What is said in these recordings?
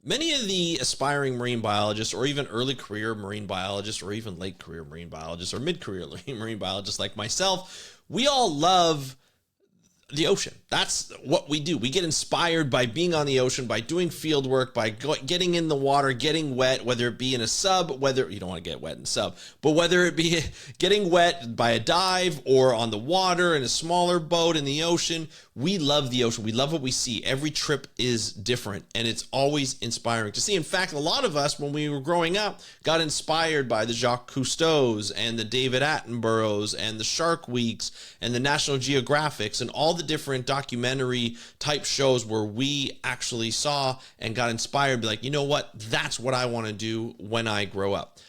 Many of the aspiring marine biologists, or even early career marine biologists, or even late career marine biologists, or mid-career marine biologists like myself, we all love the ocean. That's what we do. We get inspired by being on the ocean, by doing field work, by getting in the water, getting wet, whether it be in a sub, whether you don't want to get wet in sub, but whether it be getting wet by a dive or on the water in a smaller boat in the ocean. We love the ocean. We love what we see. Every trip is different, and it's always inspiring to see. In fact, a lot of us, when we were growing up, got inspired by the Jacques Cousteaus and the David Attenboroughs and the Shark Weeks and the National Geographics and all the different documentary type shows where we actually saw and got inspired, be like, you know what, that's what I want to do when I grow up.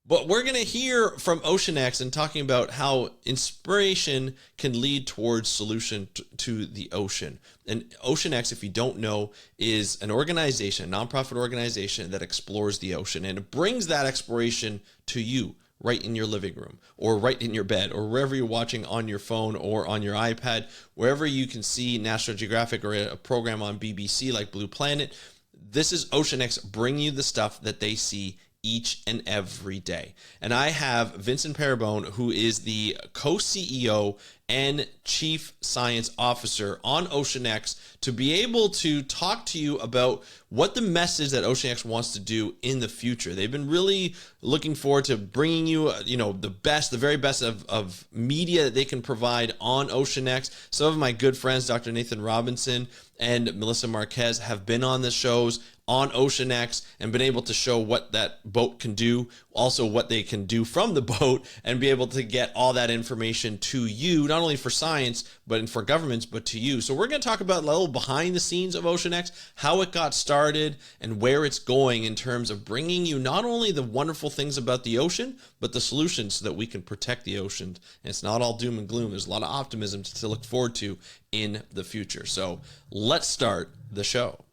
But we're going to hear from OceanX and talking about how inspiration can lead towards solution to the ocean. And OceanX, if you don't know, is an organization, a nonprofit organization that explores the ocean, and it brings that exploration to you right in your living room or right in your bed or wherever you're watching on your phone or on your iPad, wherever you can see National Geographic or a program on BBC like Blue Planet. This is OceanX bringing you the stuff that they see each and every day. And I have Vincent Pieribone, who is the co-CEO and Chief Science Officer on OceanX, to be able to talk to you about what the message that OceanX wants to do in the future. They've been really looking forward to bringing you, the very best of media that they can provide on OceanX. Some of my good friends, Dr. Nathan Robinson and Melissa Marquez, have been on the shows on OceanX and been able to show what that boat can do, also what they can do from the boat, and be able to get all that information to you, not only for science, but for governments, but to you. So we're going to talk about a little behind the scenes of OceanX, how it got started, and where it's going in terms of bringing you not only the wonderful things about the ocean, but the solutions so that we can protect the ocean. And it's not all doom and gloom. There's a lot of optimism to look forward to in the future. So let's start the show.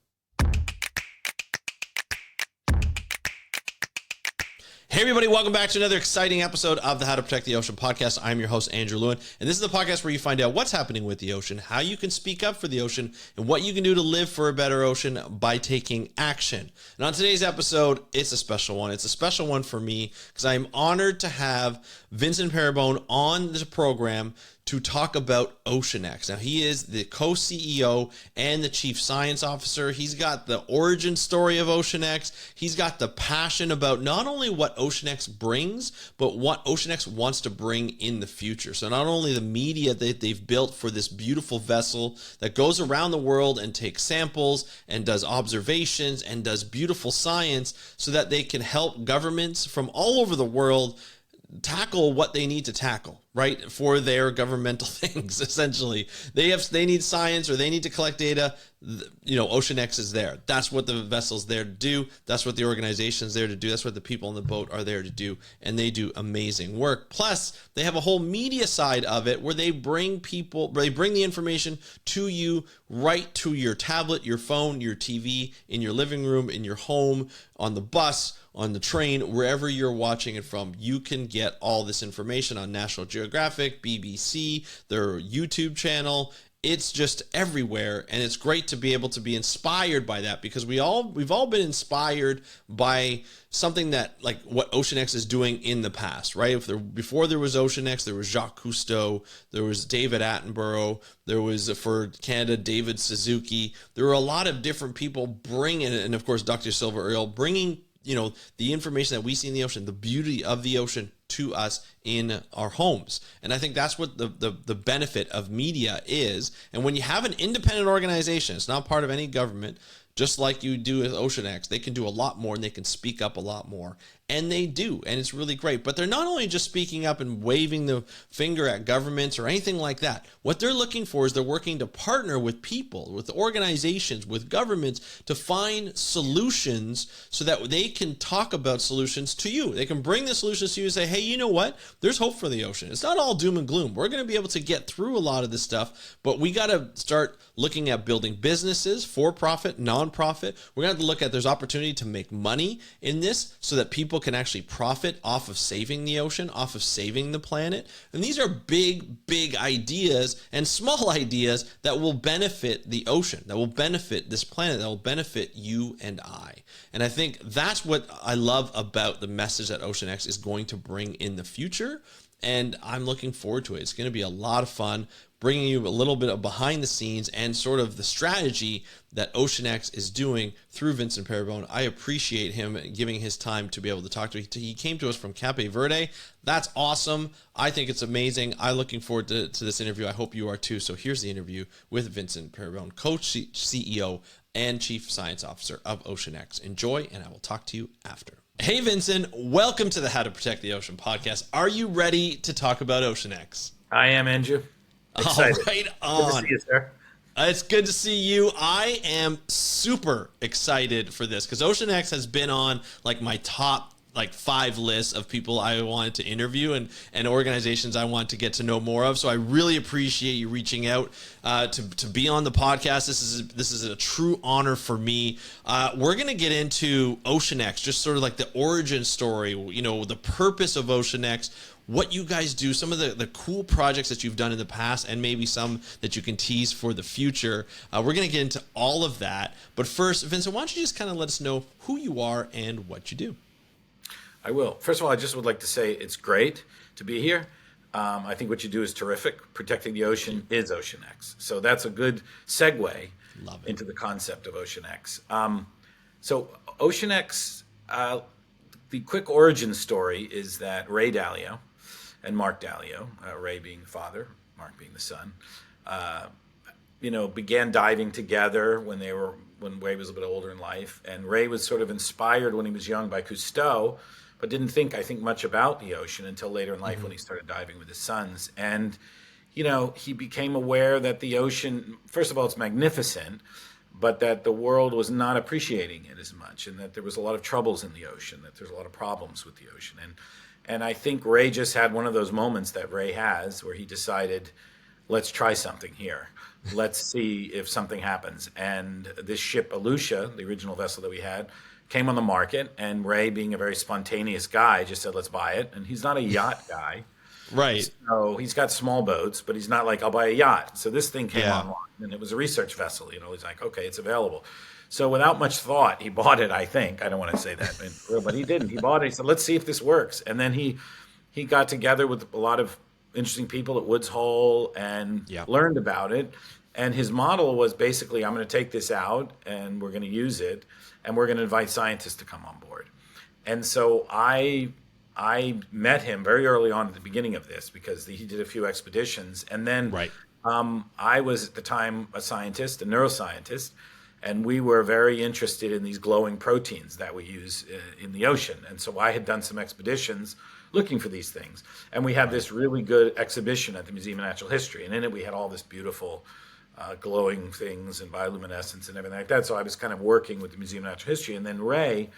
Hey everybody, welcome back to another exciting episode of the How to Protect the Ocean podcast. I'm your host, Andrew Lewin, and this is the podcast where you find out what's happening with the ocean, how you can speak up for the ocean, and what you can do to live for a better ocean by taking action. And on today's episode, it's a special one. It's a special one for me because I'm honored to have Vincent Pieribone on this program to talk about OceanX. Now, he is the co-CEO and the Chief Science Officer. He's got the origin story of OceanX. He's got the passion about not only what OceanX brings, but what OceanX wants to bring in the future. So not only the media that they've built for this beautiful vessel that goes around the world and takes samples and does observations and does beautiful science so that they can help governments from all over the world tackle what they need to tackle, right, for their governmental things. Essentially, they need science or they need to collect data. OceanX is there. That's what the vessel's there to do. That's what the organization's there to do. That's what the people on the boat are there to do, and they do amazing work. Plus, they have a whole media side of it where they bring the information to you right to your tablet, your phone, your TV, in your living room, in your home, on the bus, on the train, wherever you're watching it from. You can get all this information on National Geographic, BBC, their YouTube channel. It's just everywhere, and it's great to be able to be inspired by that, because we've all been inspired by something that, like what OceanX is doing in the past, right? Before there was OceanX, there was Jacques Cousteau, there was David Attenborough, there was, for Canada, David Suzuki. There were a lot of different people bringing, and of course Dr. Silver Earle, bringing the information that we see in the ocean, the beauty of the ocean, to us in our homes. And I think that's what the benefit of media is. And when you have an independent organization, it's not part of any government, just like you do with OceanX, they can do a lot more and they can speak up a lot more. And they do, and it's really great. But they're not only just speaking up and waving the finger at governments or anything like that. What they're looking for is they're working to partner with people, with organizations, with governments to find solutions so that they can talk about solutions to you. They can bring the solutions to you and say, hey, you know what? There's hope for the ocean. It's not all doom and gloom. We're going to be able to get through a lot of this stuff, but we got to start looking at building businesses, for-profit, non-profit. We're going to have to look at there's opportunity to make money in this so that people people can actually profit off of saving the ocean, off of saving the planet. And these are big, big ideas and small ideas that will benefit the ocean, that will benefit this planet, that will benefit you and I. And I think that's what I love about the message that OceanX is going to bring in the future. And I'm looking forward to it. It's going to be a lot of fun, bringing you a little bit of behind the scenes and sort of the strategy that OceanX is doing through Vincent Pieribone. I appreciate him giving his time to be able to talk to us. He came to us from Cape Verde. That's awesome. I think it's amazing. I'm looking forward to this interview. I hope you are too. So here's the interview with Vincent Pieribone, CEO and Chief Science Officer of OceanX. Enjoy, and I will talk to you after. Hey, Vincent, welcome to the How to Protect the Ocean podcast. Are you ready to talk about OceanX? I am, Andrew. Excited. Right on. Good to see you, sir. It's good to see you. I am super excited for this because OceanX has been on like my top 5 lists of people I wanted to interview and organizations I want to get to know more of. So I really appreciate you reaching out to be on the podcast. This is a true honor for me. We're going to get into OceanX, just sort of like the origin story, the purpose of OceanX, what you guys do, some of the cool projects that you've done in the past, and maybe some that you can tease for the future. We're going to get into all of that. But first, Vincent, why don't you just kind of let us know who you are and what you do? I will. First of all, I just would like to say it's great to be here. I think what you do is terrific. Protecting the ocean is OceanX. So that's a good segue into the concept of OceanX. So OceanX, the quick origin story is that Ray Dalio and Mark Dalio, Ray being the father, Mark being the son, began diving together when Ray was a bit older in life. And Ray was sort of inspired when he was young by Cousteau, but didn't think, much about the ocean until later in life when he started diving with his sons. And, he became aware that the ocean, first of all, it's magnificent, but that the world was not appreciating it as much, and that there was a lot of troubles in the ocean, that there's a lot of problems with the ocean. And I think Ray just had one of those moments that Ray has where he decided, let's try something here. Let's see if something happens. And this ship, Aleutian, the original vessel that we had, came on the market, and Ray, being a very spontaneous guy, just said, let's buy it. And he's not a yacht guy. Right. So he's got small boats, but he's not like, I'll buy a yacht. So this thing came online, and it was a research vessel. He's like, okay, it's available. So without much thought, he bought it, I think. I don't want to say that, but he didn't. He bought it. He said, let's see if this works. And then he got together with a lot of interesting people at Woods Hole and learned about it. And his model was basically, I'm going to take this out, and we're going to use it, and we're going to invite scientists to come on board. And so I met him very early on at the beginning of this because he did a few expeditions. And then I was at the time a scientist, a neuroscientist, and we were very interested in these glowing proteins that we use in the ocean. And so I had done some expeditions looking for these things. And we had this really good exhibition at the Museum of Natural History. And in it, we had all this beautiful glowing things and bioluminescence and everything like that. So I was kind of working with the Museum of Natural History. And then Ray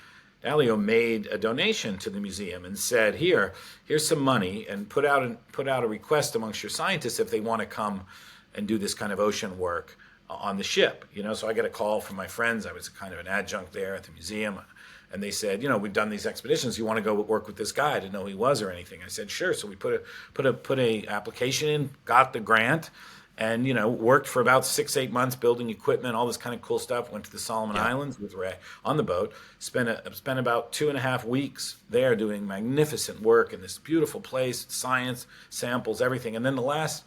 Dalio made a donation to the museum and said, here's some money, and put out a request amongst your scientists if they want to come and do this kind of ocean work on the ship. So I got a call from my friends. I was kind of an adjunct there at the museum, and they said, we've done these expeditions. You want to go work with this guy? I didn't know who he was or anything. I said, sure. So we put a application in, got the grant, and worked for about 6-8 months building equipment, all this kind of cool stuff. Went to the Solomon Islands with Ray on the boat. Spent about 2.5 weeks there doing magnificent work in this beautiful place, science, samples, everything. And then the last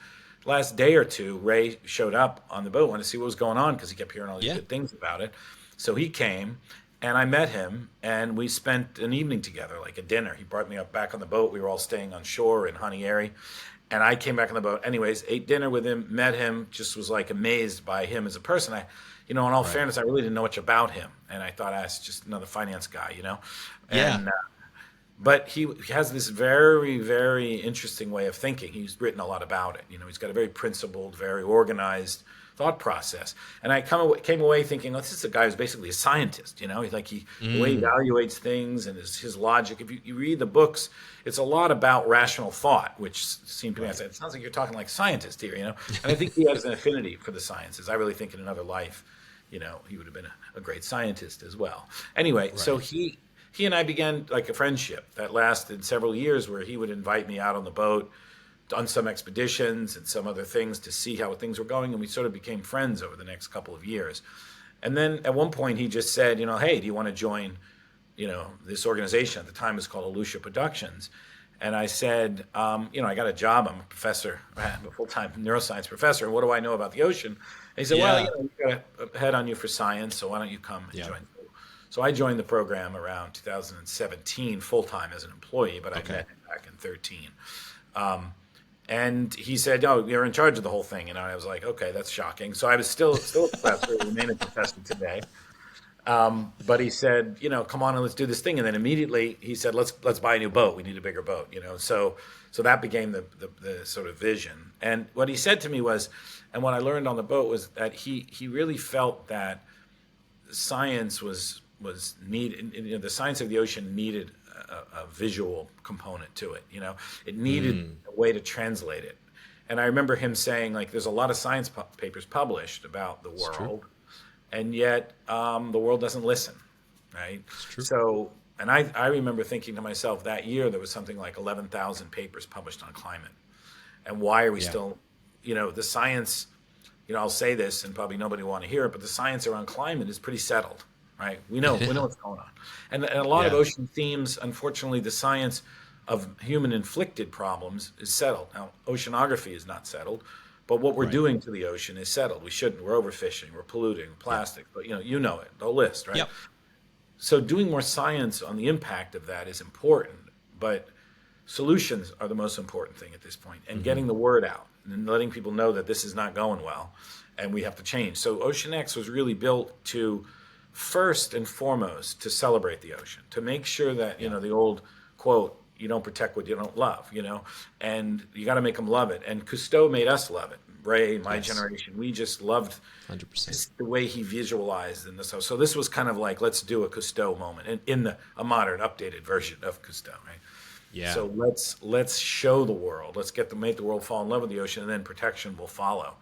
day or two, Ray showed up on the boat, wanted to see what was going on because he kept hearing all these good things about it. So he came, and I met him, and we spent an evening together, like a dinner. He brought me up back on the boat. We were all staying on shore in Honey Airy. And I came back on the boat. Anyways, ate dinner with him, met him, just was like amazed by him as a person. In all fairness, I really didn't know much about him. And I thought, it's just another finance guy, And, but he has this very, very interesting way of thinking. He's written a lot about it. He's got a very principled, very organized thought process. And I came away thinking, this is a guy who's basically a scientist. The way he evaluates things and his logic. If you read the books, it's a lot about rational thought, which seemed to me, I said, it sounds like you're talking like scientist here, And I think he has an affinity for the sciences. I really think in another life, he would have been a great scientist as well. Anyway, so he he and I began like a friendship that lasted several years, where he would invite me out on the boat on some expeditions and some other things to see how things were going, and we sort of became friends over the next couple of years. And then at one point he just said, hey, do you want to join, this organization? At the time it was called Alucia Productions. And I said, I got a job. I'm a professor, I'm a full-time neuroscience professor. And what do I know about the ocean? And he said, well, you've got a head on you for science, so why don't you come and join? So I joined the program around 2017 full-time as an employee, but I met him back in 2013. And he said, "Oh, you're in charge of the whole thing." And I was like, "Okay, that's shocking." So I was still a professor, remain a professor today. But he said, "Come on and let's do this thing." And then immediately he said, "Let's buy a new boat. We need a bigger boat." So that became the sort of vision. And what he said to me was, and what I learned on the boat was that he really felt that science was needed. The science of the ocean needed a visual component to it. It needed a way to translate it. And I remember him saying, like, there's a lot of science papers published about the world, and yet the world doesn't listen, right? It's true. So, and I remember thinking to myself that year there was something like 11,000 papers published on climate. And why are we still, the science, I'll say this and probably nobody will want to hear it, but the science around climate is pretty settled. Right, we know what's going on, and a lot of ocean themes. Unfortunately, the science of human-inflicted problems is settled. Now, oceanography is not settled, but what we're doing to the ocean is settled. We shouldn't. We're overfishing. We're polluting. Plastic. But you know it. The list, right? Yep. So doing more science on the impact of that is important, but solutions are the most important thing at this point, and getting the word out and letting people know that this is not going well, and we have to change. So OceanX was really built to, first and foremost, to celebrate the ocean, to make sure that, the old quote, you don't protect what you don't love, and you got to make them love it. And Cousteau made us love it. Ray, my generation, we just loved 100%. The way he visualized in this. So this was kind of like, let's do a Cousteau moment in a modern, updated version of Cousteau, right? Yeah. So let's show the world. Let's make the world fall in love with the ocean, and then protection will follow.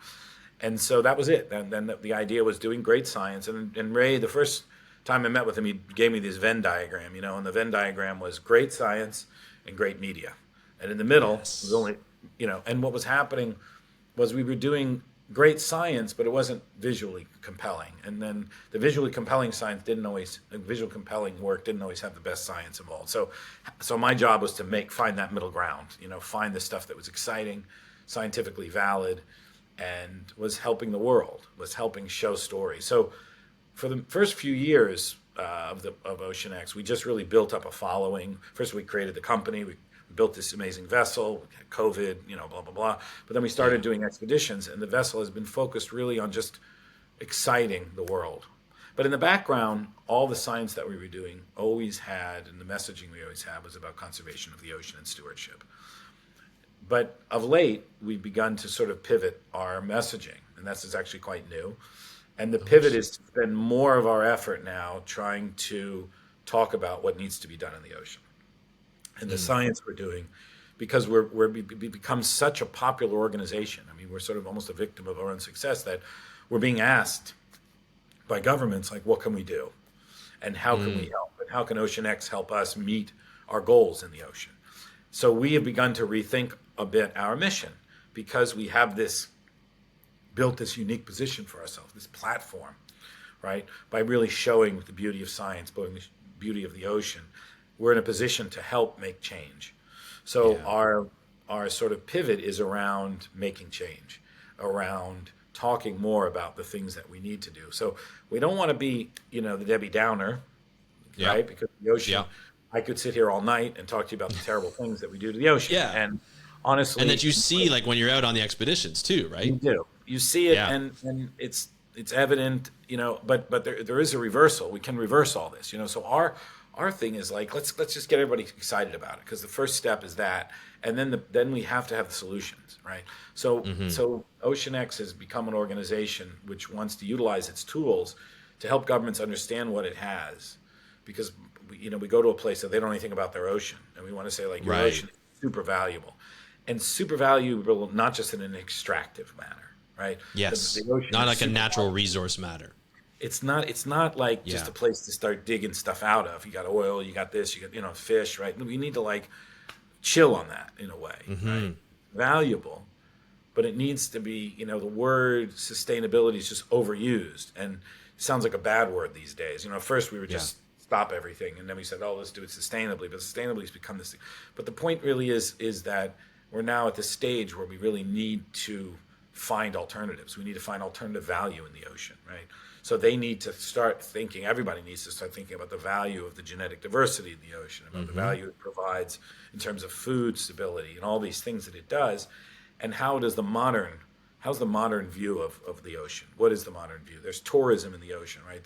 And so that was it. And then the idea was doing great science. And Ray, the first time I met with him, he gave me this Venn diagram, and the Venn diagram was great science and great media. And in the middle was only, and what was happening was we were doing great science, but it wasn't visually compelling. And then the visually compelling work didn't always have the best science involved. So my job was to find that middle ground, find the stuff that was exciting, scientifically valid, and was helping the world, was helping show stories. So for the first few years of OceanX, we just really built up a following. First, we created the company. We built this amazing vessel. We had COVID, blah, blah, blah. But then we started doing expeditions, and the vessel has been focused really on just exciting the world. But in the background, all the science that we were doing always had, and the messaging we always had, was about conservation of the ocean and stewardship. But of late, we've begun to sort of pivot our messaging, and that's actually quite new. And the pivot is to spend more of our effort now trying to talk about what needs to be done in the ocean and the science we're doing, because we've become such a popular organization. I mean, we're sort of almost a victim of our own success, that we're being asked by governments, like, what can we do? And how can we help? And how can OceanX help us meet our goals in the ocean? So we have begun to rethink a bit our mission, because we have built this unique position for ourselves, this platform, right? By really showing the beauty of science, the beauty of the ocean, we're in a position to help make change. So our sort of pivot is around making change, around talking more about the things that we need to do. So we don't want to be, the Debbie Downer, right? Because the ocean, I could sit here all night and talk to you about the terrible things that we do to the ocean. Yeah. And honestly, and that you see, like, when you're out on the expeditions too, right? You do. You see it, and it's evident, but there is a reversal. We can reverse all this, So our thing is like, let's just get everybody excited about it, because the first step is that, and then we have to have the solutions, right? So so OceanX has become an organization which wants to utilize its tools to help governments understand what it has, because we go to a place that they don't know anything about their ocean, and we want to say, like, your ocean is super valuable, and super valuable not just in an extractive manner, right? Yes, the ocean not like a natural valuable. resource matter. it's not like just a place to start digging stuff out of. You got oil, you got this, you got, fish, right? We need to like chill on that in a way, right? Valuable, but it needs to be, the word sustainability is just overused and it sounds like a bad word these days. First we were just stop everything, and then we said, oh, let's do it sustainably, but sustainably has become this thing. But the point really is that we're now at the stage where we really need to find alternatives. We need to find alternative value in the ocean, right? So they need to start thinking, everybody needs to start thinking about the value of the genetic diversity in the ocean, about the value it provides in terms of food stability and all these things that it does. And how's the modern view of the ocean? What is the modern view? There's tourism in the ocean, right?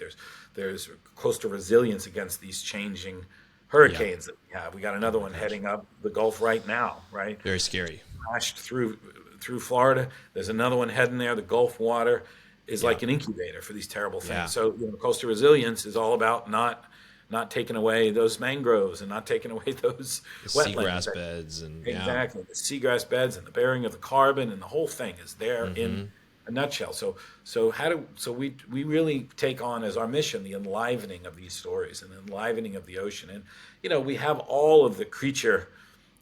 There's coastal resilience against these changing hurricanes that we have. We got another one heading up the Gulf right now, right? Very scary. Slashed through Florida. There's another one heading there. The Gulf water is like an incubator for these terrible things. Yeah. So coastal resilience is all about not taking away those mangroves and not taking away those seagrass beds and exactly the seagrass beds and the bearing of the carbon, and the whole thing is there in a nutshell. So we really take on as our mission the enlivening of these stories and the enlivening of the ocean. And we have all of the creature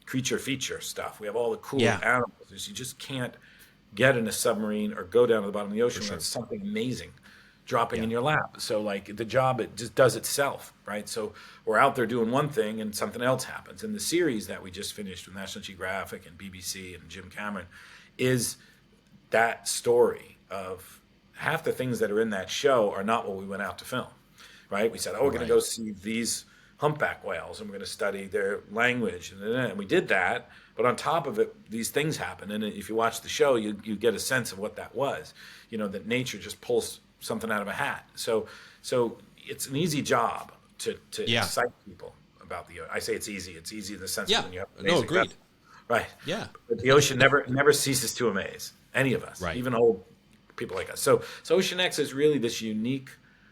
feature stuff. We have all the cool animals. You just can't get in a submarine or go down to the bottom of the ocean without something amazing dropping in your lap. So like the job, it just does itself, right? So we're out there doing one thing and something else happens. And the series that we just finished with National Geographic and BBC and Jim Cameron is that story of half the things that are in that show are not what we went out to film, right? We said, we're going to go see these humpback whales and we're going to study their language. And we did that. But on top of it, these things happen. And if you watch the show, you get a sense of what that was, that nature just pulls something out of a hat. So it's an easy job to excite people about the ocean. I say it's easy. It's easy in the sense that when you have agreed. Right. Yeah. But the ocean never ceases to amaze any of us, even old people like us. So OceanX is really this unique.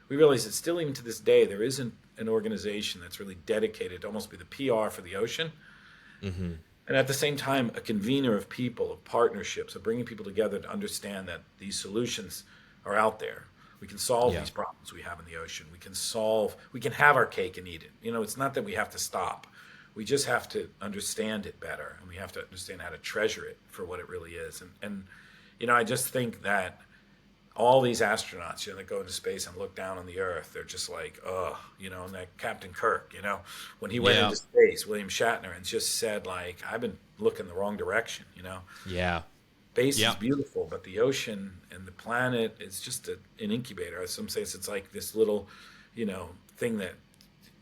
We realize that still even to this day, there isn't an organization that's really dedicated to almost be the PR for the ocean. Mm-hmm. And at the same time, a convener of people, of partnerships, of bringing people together to understand that these solutions are out there. We can solve these problems we have in the ocean. We can have our cake and eat it. It's not that we have to stop. We just have to understand it better, and we have to understand how to treasure it for what it really is. And I just think that all these astronauts, that go into space and look down on the Earth, they're just like, and that Captain Kirk, when he went into space, William Shatner, and just said, like, I've been looking the wrong direction, Yeah. Space is beautiful, but the ocean and the planet is just an incubator. Some say it's like this little, thing that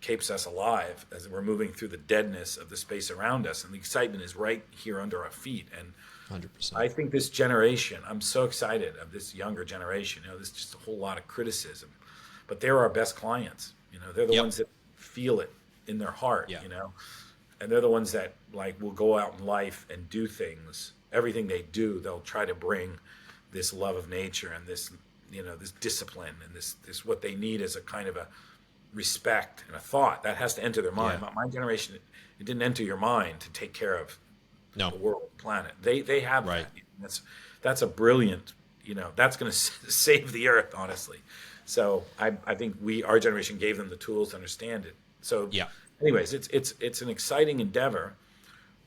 keeps us alive as we're moving through the deadness of the space around us. And the excitement is right here under our feet. And 100%. I think this generation, I'm so excited of this younger generation. There's just a whole lot of criticism, but they're our best clients. They're the ones that feel it in their heart, and they're the ones that like will go out in life and do things. Everything they do, they'll try to bring this love of nature and this, this discipline and this what they need is a kind of a respect and a thought that has to enter their mind. My generation, it didn't enter your mind to take care of the world, planet. They have that. That's a brilliant, that's going to save the earth, honestly. So I think our generation gave them the tools to understand it. So anyways, it's an exciting endeavor,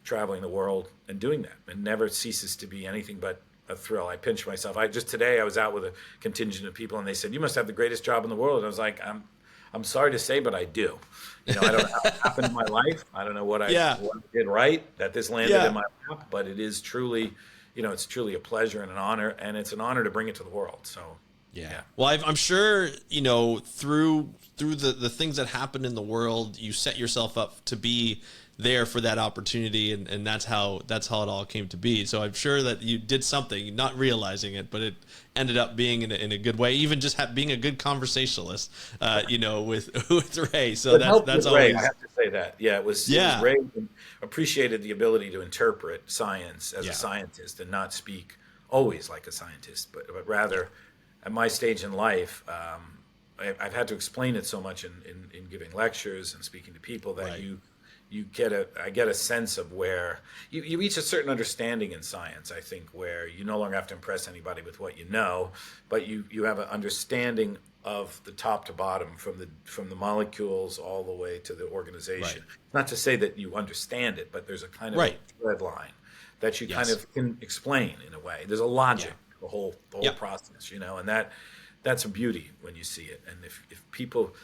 traveling the world and doing that. It never ceases to be anything but a thrill. I pinch myself. Today I was out with a contingent of people and they said, you must have the greatest job in the world. And I was like, I'm sorry to say, but I do. I don't know how it happened in my life. I don't know what I did right that this landed in my lap, but it is truly, it's truly a pleasure and an honor, and it's an honor to bring it to the world. So, Well, I'm sure, through the things that happen in the world, you set yourself up to be there for that opportunity, and that's how it all came to be. So I'm sure that you did something, not realizing it, but it ended up being in a good way. Even just being a good conversationalist, with Ray. So that's always. Ray, I have to say that. It was Ray appreciated the ability to interpret science as a scientist and not speak always like a scientist, but rather at my stage in life. I've had to explain it so much in giving lectures and speaking to people that I get a sense of where you reach a certain understanding in science, I think, where you no longer have to impress anybody with what you know, but you have an understanding of the top to bottom, from the molecules all the way to the organization. Right. Not to say that you understand it, but there's a kind of Right. a thread line that you kind Yes. of can explain in a way. There's a logic, Yeah. the whole Yeah. process, and that's a beauty when you see it. And if people,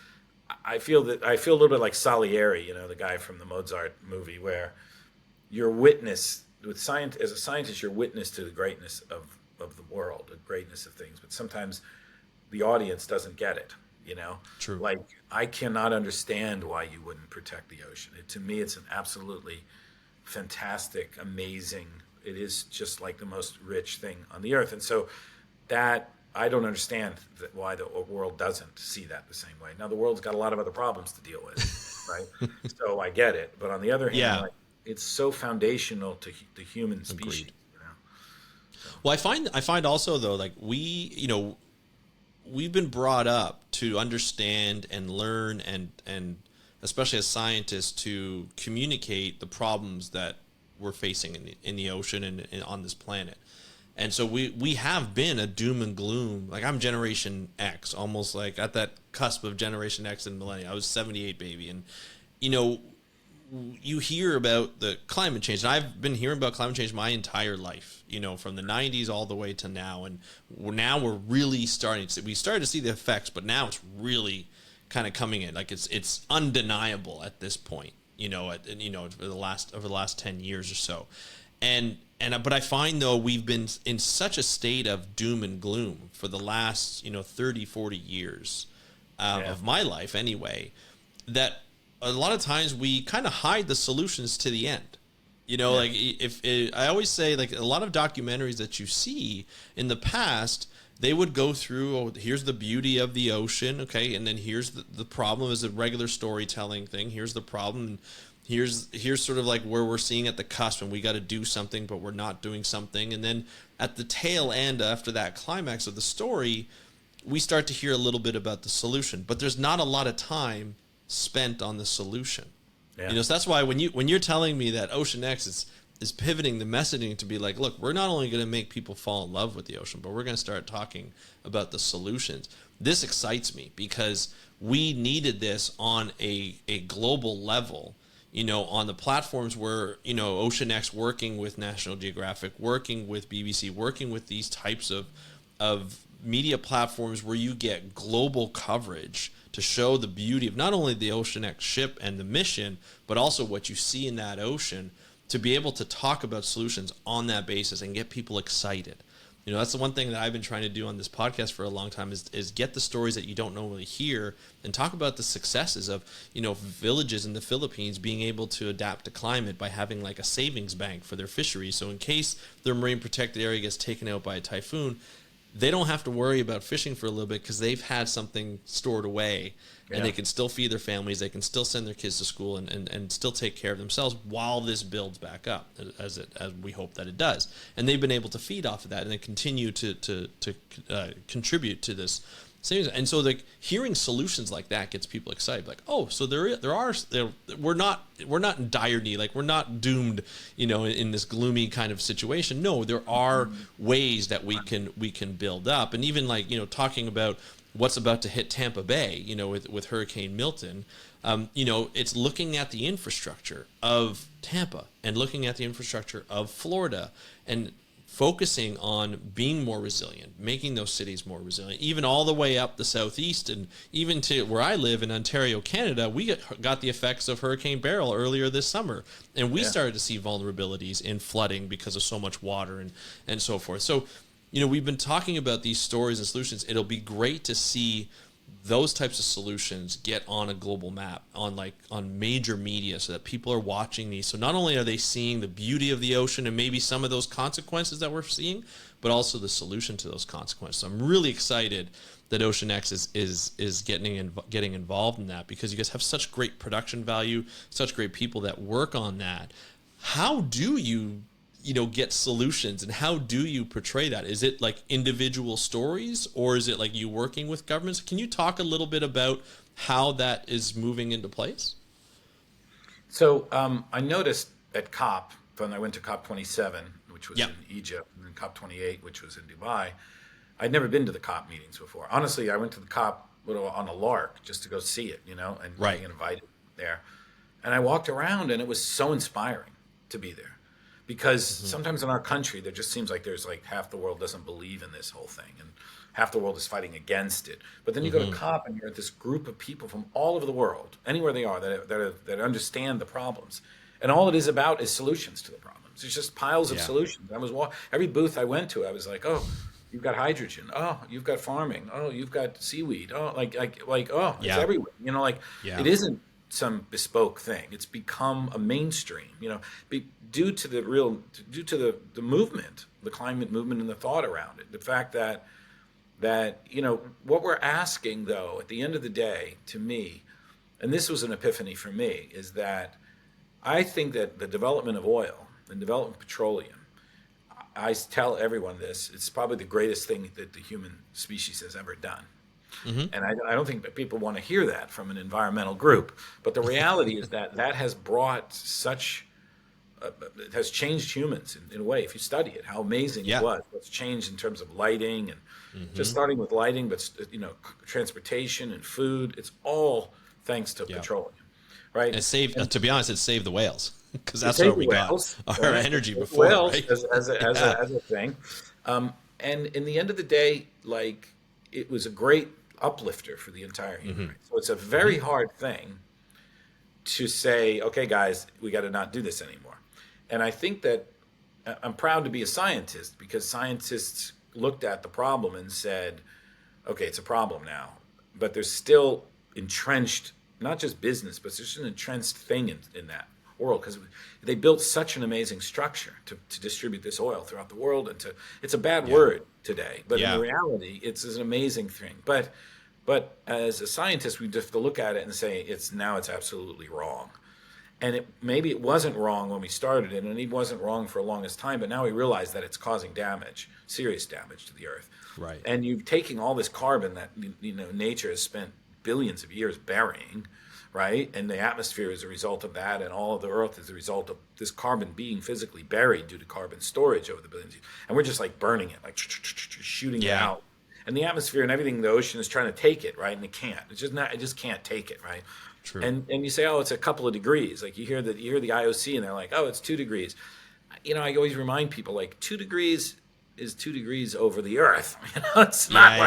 I feel a little bit like Salieri, the guy from the Mozart movie, where you're witness with science as a scientist, you're witness to the greatness of the world, the greatness of things. But sometimes the audience doesn't get it. True. Like, I cannot understand why you wouldn't protect the ocean. To me, it's an absolutely fantastic, amazing. It is just like the most rich thing on the earth, and so that I don't understand why the world doesn't see that the same way. Now, the world's got a lot of other problems to deal with, right? So I get it, but on the other hand, Yeah. like, it's so foundational to the human species. Agreed. Well, I find also though, like we've been brought up to understand and learn and especially as scientists to communicate the problems that we're facing in the ocean and on this planet. And so we have been a doom and gloom. Like, I'm Generation X, almost like at that cusp of Generation X and millennial. I was 78 baby, and you hear about the climate change, and I've been hearing about climate change my entire life, from the 90s all the way to now. And we're really starting to see, we started to see the effects, but now it's really kind of coming in. Like, it's undeniable at this point, over the last 10 years or so. But I find, though, we've been in such a state of doom and gloom for the last, 30, 40 years of my life anyway, that a lot of times we kind of hide the solutions to the end. Like, I always say, like, a lot of documentaries that you see in the past, they would go through, here's the beauty of the ocean, okay, and then here's the problem as a regular storytelling thing. Here's the problem, and here's sort of like where we're seeing at the cusp, and we got to do something, but we're not doing something. And then at the tail end, after that climax of the story, we start to hear a little bit about the solution, but there's not a lot of time spent on the solution. So that's why when you're telling me that OceanX is pivoting the messaging to be like, look, we're not only going to make people fall in love with the ocean, but we're going to start talking about the solutions. This excites me because we needed this on a global level, on the platforms where, OceanX working with National Geographic, working with BBC, working with these types of media platforms where you get global coverage to show the beauty of not only the OceanX ship and the mission, but also what you see in that ocean, to be able to talk about solutions on that basis and get people excited. That's the one thing that I've been trying to do on this podcast for a long time is get the stories that you don't normally hear and talk about the successes of, villages in the Philippines being able to adapt to climate by having like a savings bank for their fisheries. So in case their marine protected area gets taken out by a typhoon, they don't have to worry about fishing for a little bit because they've had something stored away, and they can still feed their families, they can still send their kids to school and still take care of themselves while this builds back up, as we hope that it does. And they've been able to feed off of that and then continue to contribute to this. And so, like, hearing solutions like that gets people excited. Like, oh, so we're not in dire need. Like, we're not doomed, in this gloomy kind of situation. No, there are ways that we can build up. And even like, talking about what's about to hit Tampa Bay, with Hurricane Milton, it's looking at the infrastructure of Tampa and looking at the infrastructure of Florida and focusing on being more resilient, making those cities more resilient, even all the way up the southeast and even to where I live in Ontario, Canada. We got the effects of Hurricane Beryl earlier this summer, and we started to see vulnerabilities in flooding because of so much water and so forth. So, we've been talking about these stories and solutions. It'll be great to see those types of solutions get on a global map, on major media, so that people are watching these. So not only are they seeing the beauty of the ocean and maybe some of those consequences that we're seeing, but also the solution to those consequences. So I'm really excited that OceanX is getting involved in that, because you guys have such great production value, such great people that work on that. How do you get solutions, and how do you portray that? Is it like individual stories, or is it like you working with governments? Can you talk a little bit about how that is moving into place? So I noticed at COP, when I went to COP 27, which was in Egypt, and then COP 28, which was in Dubai, I'd never been to the COP meetings before. Honestly, I went to the COP on a lark just to go see it, and Right. being invited there. And I walked around, and it was so inspiring to be there, because sometimes in our country there just seems like there's like half the world doesn't believe in this whole thing, and half the world is fighting against it. But then you go to COP, and you're at this group of people from all over the world, anywhere they are, that understand the problems, and all it is about is solutions to the problems. It's just piles of solutions. Every booth I went to, I was like, oh, you've got hydrogen. Oh, you've got farming. Oh, you've got seaweed. Oh, oh, it's everywhere. It isn't some bespoke thing. It's become a mainstream, due to the movement, the climate movement, and the thought around it. The fact that what we're asking, though, at the end of the day, to me, and this was an epiphany for me, is that I think that the development of oil and development of petroleum, I tell everyone this, it's probably the greatest thing that the human species has ever done. And I don't think that people want to hear that from an environmental group. But the reality is that has brought it has changed humans in a way. If you study it, how amazing it was. What's changed in terms of lighting, and just starting with lighting, but transportation and food. It's all thanks to petroleum, right? It saved. To be honest, it saved the whales, because that's where we got our energy before. Whales, right? as a thing, and in the end of the day, like, it was a great uplifter for the entire human race. So it's a very hard thing to say, okay, guys, we got to not do this anymore. And I think that I'm proud to be a scientist, because scientists looked at the problem and said, okay, it's a problem now, but there's still entrenched, not just business, but there's an entrenched thing in that world, because they built such an amazing structure to distribute this oil throughout the world. And it's a bad word today, but in reality, it's an amazing thing. But as a scientist, we just have to look at it and say it's absolutely wrong. And maybe it wasn't wrong when we started it, and it wasn't wrong for the longest time, but now we realize that it's causing damage, serious damage to the earth. Right. And you're taking all this carbon that nature has spent billions of years burying, right? And the atmosphere is a result of that, and all of the earth is a result of this carbon being physically buried due to carbon storage over the billions of years. And we're just like burning it, like shooting it out. And the atmosphere and everything in the ocean is trying to take it, right? And it can't. It just can't take it, right? True. And you say, oh, it's a couple of degrees. Like you hear the IOC, and they're like, oh, it's 2 degrees. I always remind people, like, 2 degrees is 2 degrees over the earth. It's not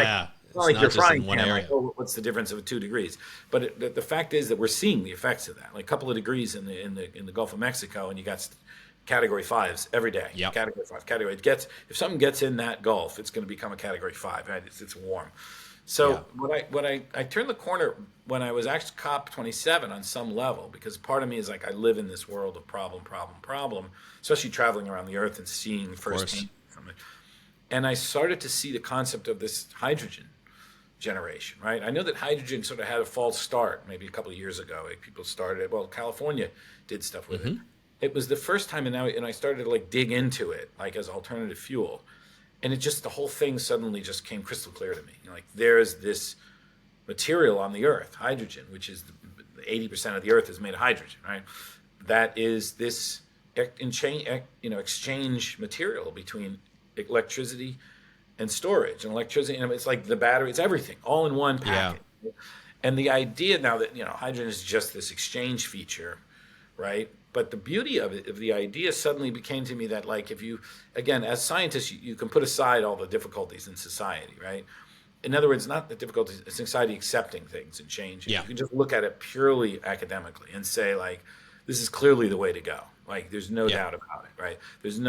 like you're frying pan. Like, oh, what's the difference of 2 degrees? But the fact is that we're seeing the effects of that. Like a couple of degrees in the Gulf of Mexico, and you got Category 5s every day. Yep. Category 5. If something gets in that Gulf, it's going to become a Category 5. Right? It's warm. So when I turned the corner when I was actually COP27 on some level, because part of me is like, I live in this world of problem, especially traveling around the earth and seeing firsthand from it. And I started to see the concept of this hydrogen generation, right? I know that hydrogen sort of had a false start maybe a couple of years ago. Like people started it. Well, California did stuff with it. It was the first time, and I started to like dig into it, like as alternative fuel. And the whole thing suddenly just came crystal clear to me. Like, there's this material on the earth, hydrogen, which is 80% of the earth is made of hydrogen, right? That is this exchange material between electricity and storage. And electricity, it's like the battery, it's everything, all in one package. Yeah. And the idea now that, hydrogen is just this exchange feature, right? But the beauty of the idea suddenly became to me that, like, if you, again, as scientists, you can put aside all the difficulties in society, right? In other words, not the difficulties, it's society accepting things and changing. Yeah. You can just look at it purely academically and say, like, this is clearly the way to go. Like, there's no doubt about it, right? There's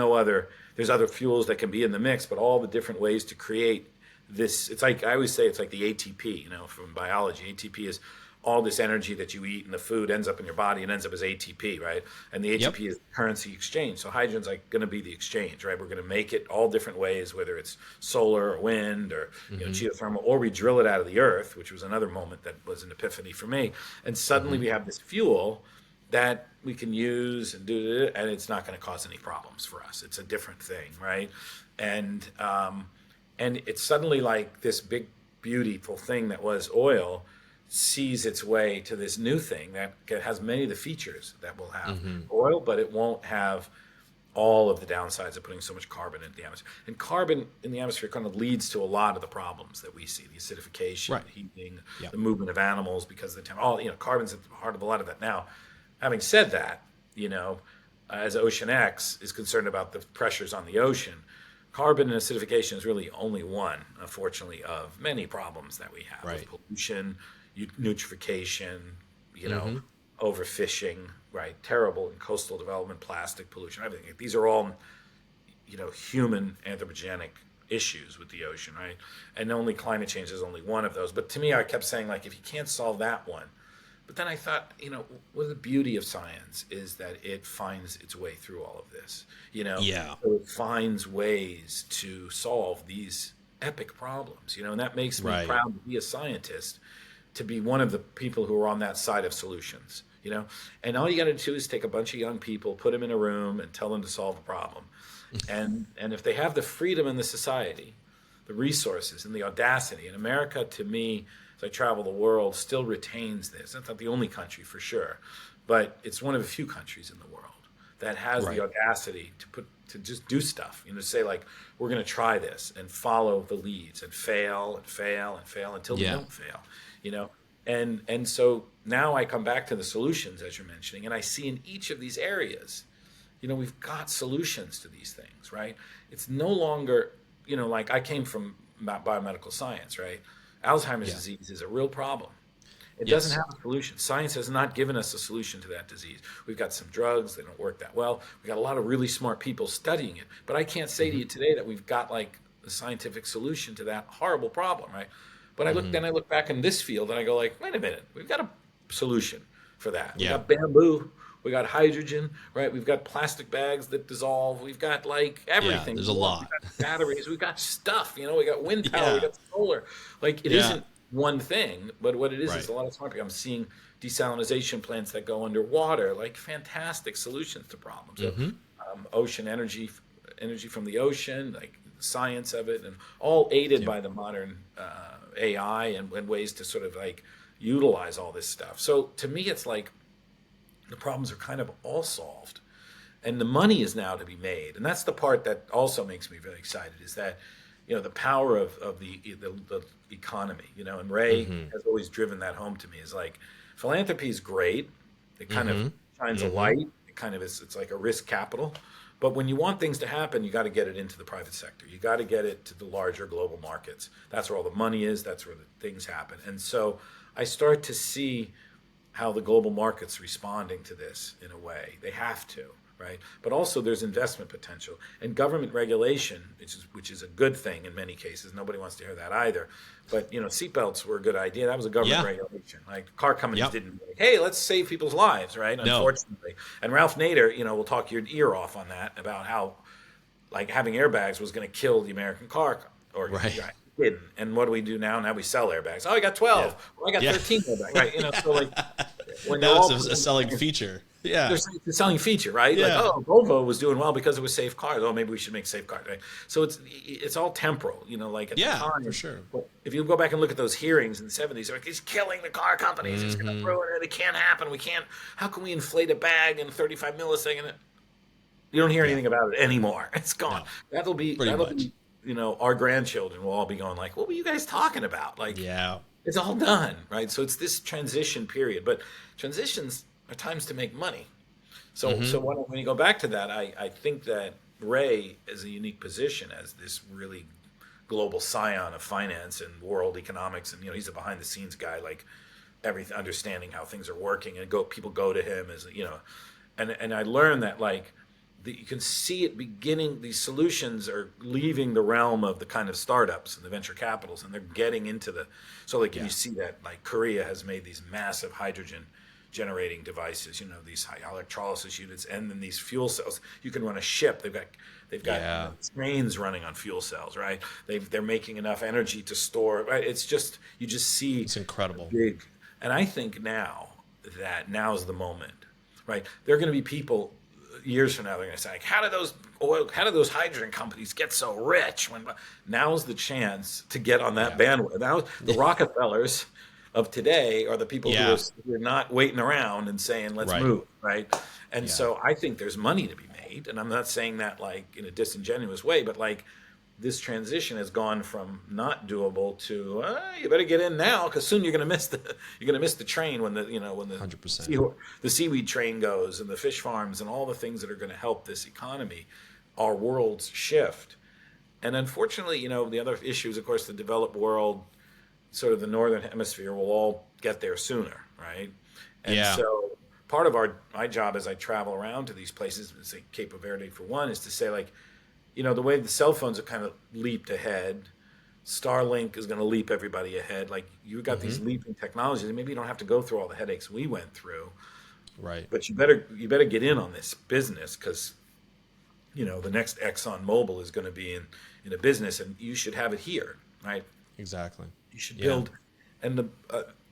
other fuels that can be in the mix, but all the different ways to create this, it's like, I always say it's like the ATP, from biology. ATP is all this energy that you eat and the food ends up in your body and ends up as ATP, right? And the ATP is currency exchange. So hydrogen's like going to be the exchange, right? We're going to make it all different ways, whether it's solar or wind or geothermal, or we drill it out of the earth, which was another moment that was an epiphany for me. And suddenly we have this fuel that we can use and do, and it's not going to cause any problems for us. It's a different thing, right? And it's suddenly like this big, beautiful thing that was oil sees its way to this new thing that has many of the features that will have oil, but it won't have all of the downsides of putting so much carbon into the atmosphere. And carbon in the atmosphere kind of leads to a lot of the problems that we see: the acidification, Right. heating, Yeah. the movement of animals because of the carbon's at the heart of a lot of that. Now, having said that, as OceanX is concerned about the pressures on the ocean, carbon and acidification is really only one, unfortunately, of many problems that we have. Right. With pollution, eutrophication, overfishing, right? Terrible in coastal development, plastic pollution, everything. These are all, human anthropogenic issues with the ocean, right? And only climate change is only one of those. But to me, I kept saying, like, if you can't solve that one, but then I thought, what the beauty of science is that it finds its way through all of this, Yeah. So it finds ways to solve these epic problems, and that makes me Right. proud to be a scientist, to be one of the people who are on that side of solutions, and all you got to do is take a bunch of young people, put them in a room and tell them to solve a problem. And if they have the freedom in the society, the resources and the audacity, and America, to me, as I travel the world, still retains this. It's not the only country for sure, but it's one of the few countries in the world that has Right. the audacity to just do stuff, say, like, we're going to try this and follow the leads and fail and fail and fail until we don't fail, and so now I come back to the solutions, as you're mentioning, and I see in each of these areas, we've got solutions to these things, right? It's no longer, like, I came from biomedical science, right? Alzheimer's disease is a real problem. It doesn't have a solution. Science has not given us a solution to that disease. We've got some drugs, they don't work that well. We've got a lot of really smart people studying it. But I can't say to you today that we've got, like, a scientific solution to that horrible problem, right? But I look back in this field and I go, like, wait a minute, we've got a solution for that. We've got bamboo, we got hydrogen, right? We've got plastic bags that dissolve. We've got, like, everything. Yeah, there's a lot. We've got batteries. We've got stuff. We got wind power. We got solar. Like, it isn't one thing, but what it is a lot of smart people. I'm seeing desalination plants that go underwater, like, fantastic solutions to problems. So, ocean energy from the ocean, like the science of it, and all aided by the modern AI and ways to sort of, like, utilize all this stuff. So to me, it's like, the problems are kind of all solved, and the money is now to be made. And that's the part that also makes me very excited, is that, the power of the economy, and Ray has always driven that home to me, is like, philanthropy is great. It kind of shines a light. It kind of is, it's like a risk capital. But when you want things to happen, you got to get it into the private sector. You got to get it to the larger global markets. That's where all the money is. That's where the things happen. And so I start to see how the global market's responding to this in a way. They have to, right? But also there's investment potential and government regulation, which is a good thing in many cases. Nobody wants to hear that either. But, seatbelts were a good idea. That was a government regulation. Like, car companies didn't like, hey, let's save people's lives, right? No. Unfortunately. And Ralph Nader, will talk your ear off on that, about how, like, having airbags was going to kill the American car organization. Right. Didn't. And what do we do now? Now we sell airbags. Oh, I got 12. Yeah. Well, I got 13 airbags. Right. So, like, when now it's a selling feature. Yeah. There's a selling feature, right? Yeah. Like, oh, Volvo was doing well because it was safe cars. Oh, maybe we should make safe cars, right? So it's all temporal, like, at the time. For sure. If you go back and look at those hearings in the 70s, they're like, he's killing the car companies. He's going to ruin it. It can't happen. We can't. How can we inflate a bag in 35 milliseconds? You don't hear anything about it anymore. It's gone. No. That'll be our grandchildren will all be going, like, what were you guys talking about? Like, it's all done, right? So it's this transition period, but transitions are times to make money. So when you go back to that, I think that Ray is a unique position as this really global scion of finance and world economics, and he's a behind the scenes guy, like, everything, understanding how things are working, and people go to him as and I learned that, like, you can see it beginning. These solutions are leaving the realm of the kind of startups and the venture capitals, and they're getting into you see that, like, Korea has made these massive hydrogen generating devices, these high electrolysis units, and then these fuel cells. You can run a ship. They've got trains running on fuel cells, right? They're making enough energy to store, right? It's just, you just see, it's incredible. Big. And I think now's the moment, right? There are going to be people years from now, they're going to say, like, how do those hydrogen companies get so rich? Now's the chance to get on that bandwagon. Now the Rockefellers, of today are the people Yeah. who are not waiting around and saying, let's Right. move, right? And Yeah. so I think there's money to be made. And I'm not saying that like in a disingenuous way, but like this transition has gone from not doable to you better get in now because soon you're going to miss the train when the 100%. the seaweed train goes and the fish farms and all the things that are going to help this economy, our worlds shift. And unfortunately, the other issue is, of course, the developed world, sort of the northern hemisphere, will all get there sooner, right? And Yeah. so part of my job as I travel around to these places, say Cape Verde for one, is to say like, the way the cell phones have kind of leaped ahead, Starlink is going to leap everybody ahead. Like you've got these leaping technologies, and maybe you don't have to go through all the headaches we went through, Right. but you better get in on this business because the next Exxon Mobil is going to be in a business, and you should have it here, right? Exactly. You should Yeah. build,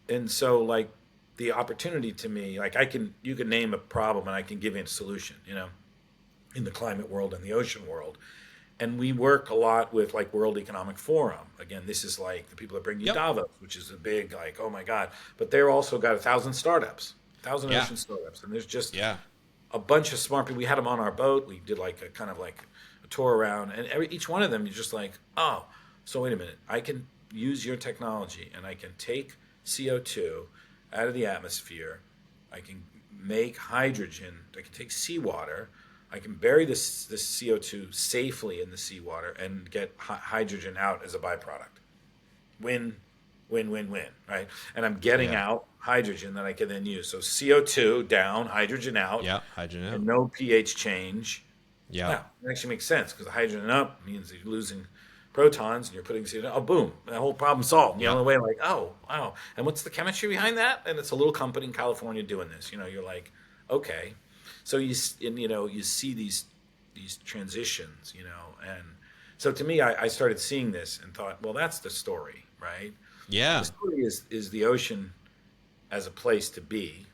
and so like the opportunity to me, like you can name a problem and I can give you a solution, in the climate world and the ocean world. And we work a lot with like World Economic Forum. Again, this is like the people that bring you Yep. Davos, which is a big like, oh my God. But they're also got 1,000 startups, 1,000 Yeah. ocean startups. And there's just Yeah. a bunch of smart people. We had them on our boat. We did like a kind of like a tour around. And each one of them, you're just like, oh, so wait a minute. I can use your technology and I can take CO2 out of the atmosphere. I can make hydrogen. I can take seawater. I can bury this CO2 safely in the seawater and get hydrogen out as a byproduct. Win, win, win, win, right? And I'm getting Yeah. out hydrogen that I can then use. So CO2 down, hydrogen out, Yeah. Hydrogen out. and no pH change. Yeah. Now, it actually makes sense because the hydrogen up means you're losing protons and you're putting CO2. Oh, boom, the whole problem solved. Yeah. The way like, oh, wow. And what's the chemistry behind that? And it's a little company in California doing this. You're like, okay. So you see these transitions, and so to me, I started seeing this and thought, well, that's the story, right? Yeah. The story is the ocean as a place to be,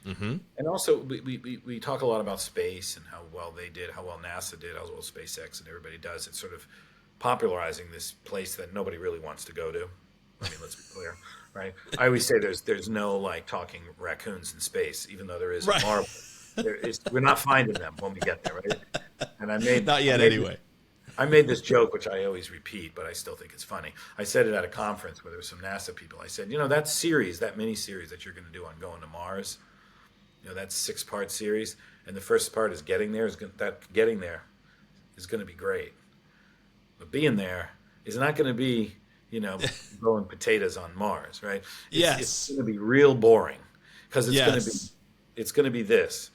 and also we talk a lot about space and how well they did, how well NASA did, how well SpaceX and everybody does. It's sort of popularizing this place that nobody really wants to go to. I mean, let's be clear, right? I always say there's no like talking raccoons in space, even though there is Right. a marble. We're not finding them when we get there, right? And Not yet, anyway. I made this joke, which I always repeat, but I still think it's funny. I said it at a conference where there were some NASA people. I said, that mini series that you're going to do on going to Mars, that 6-part series, and the first part is getting there. Getting there is going to be great, but being there is not going to be, growing potatoes on Mars, right? It's going to be real boring because it's going to be this.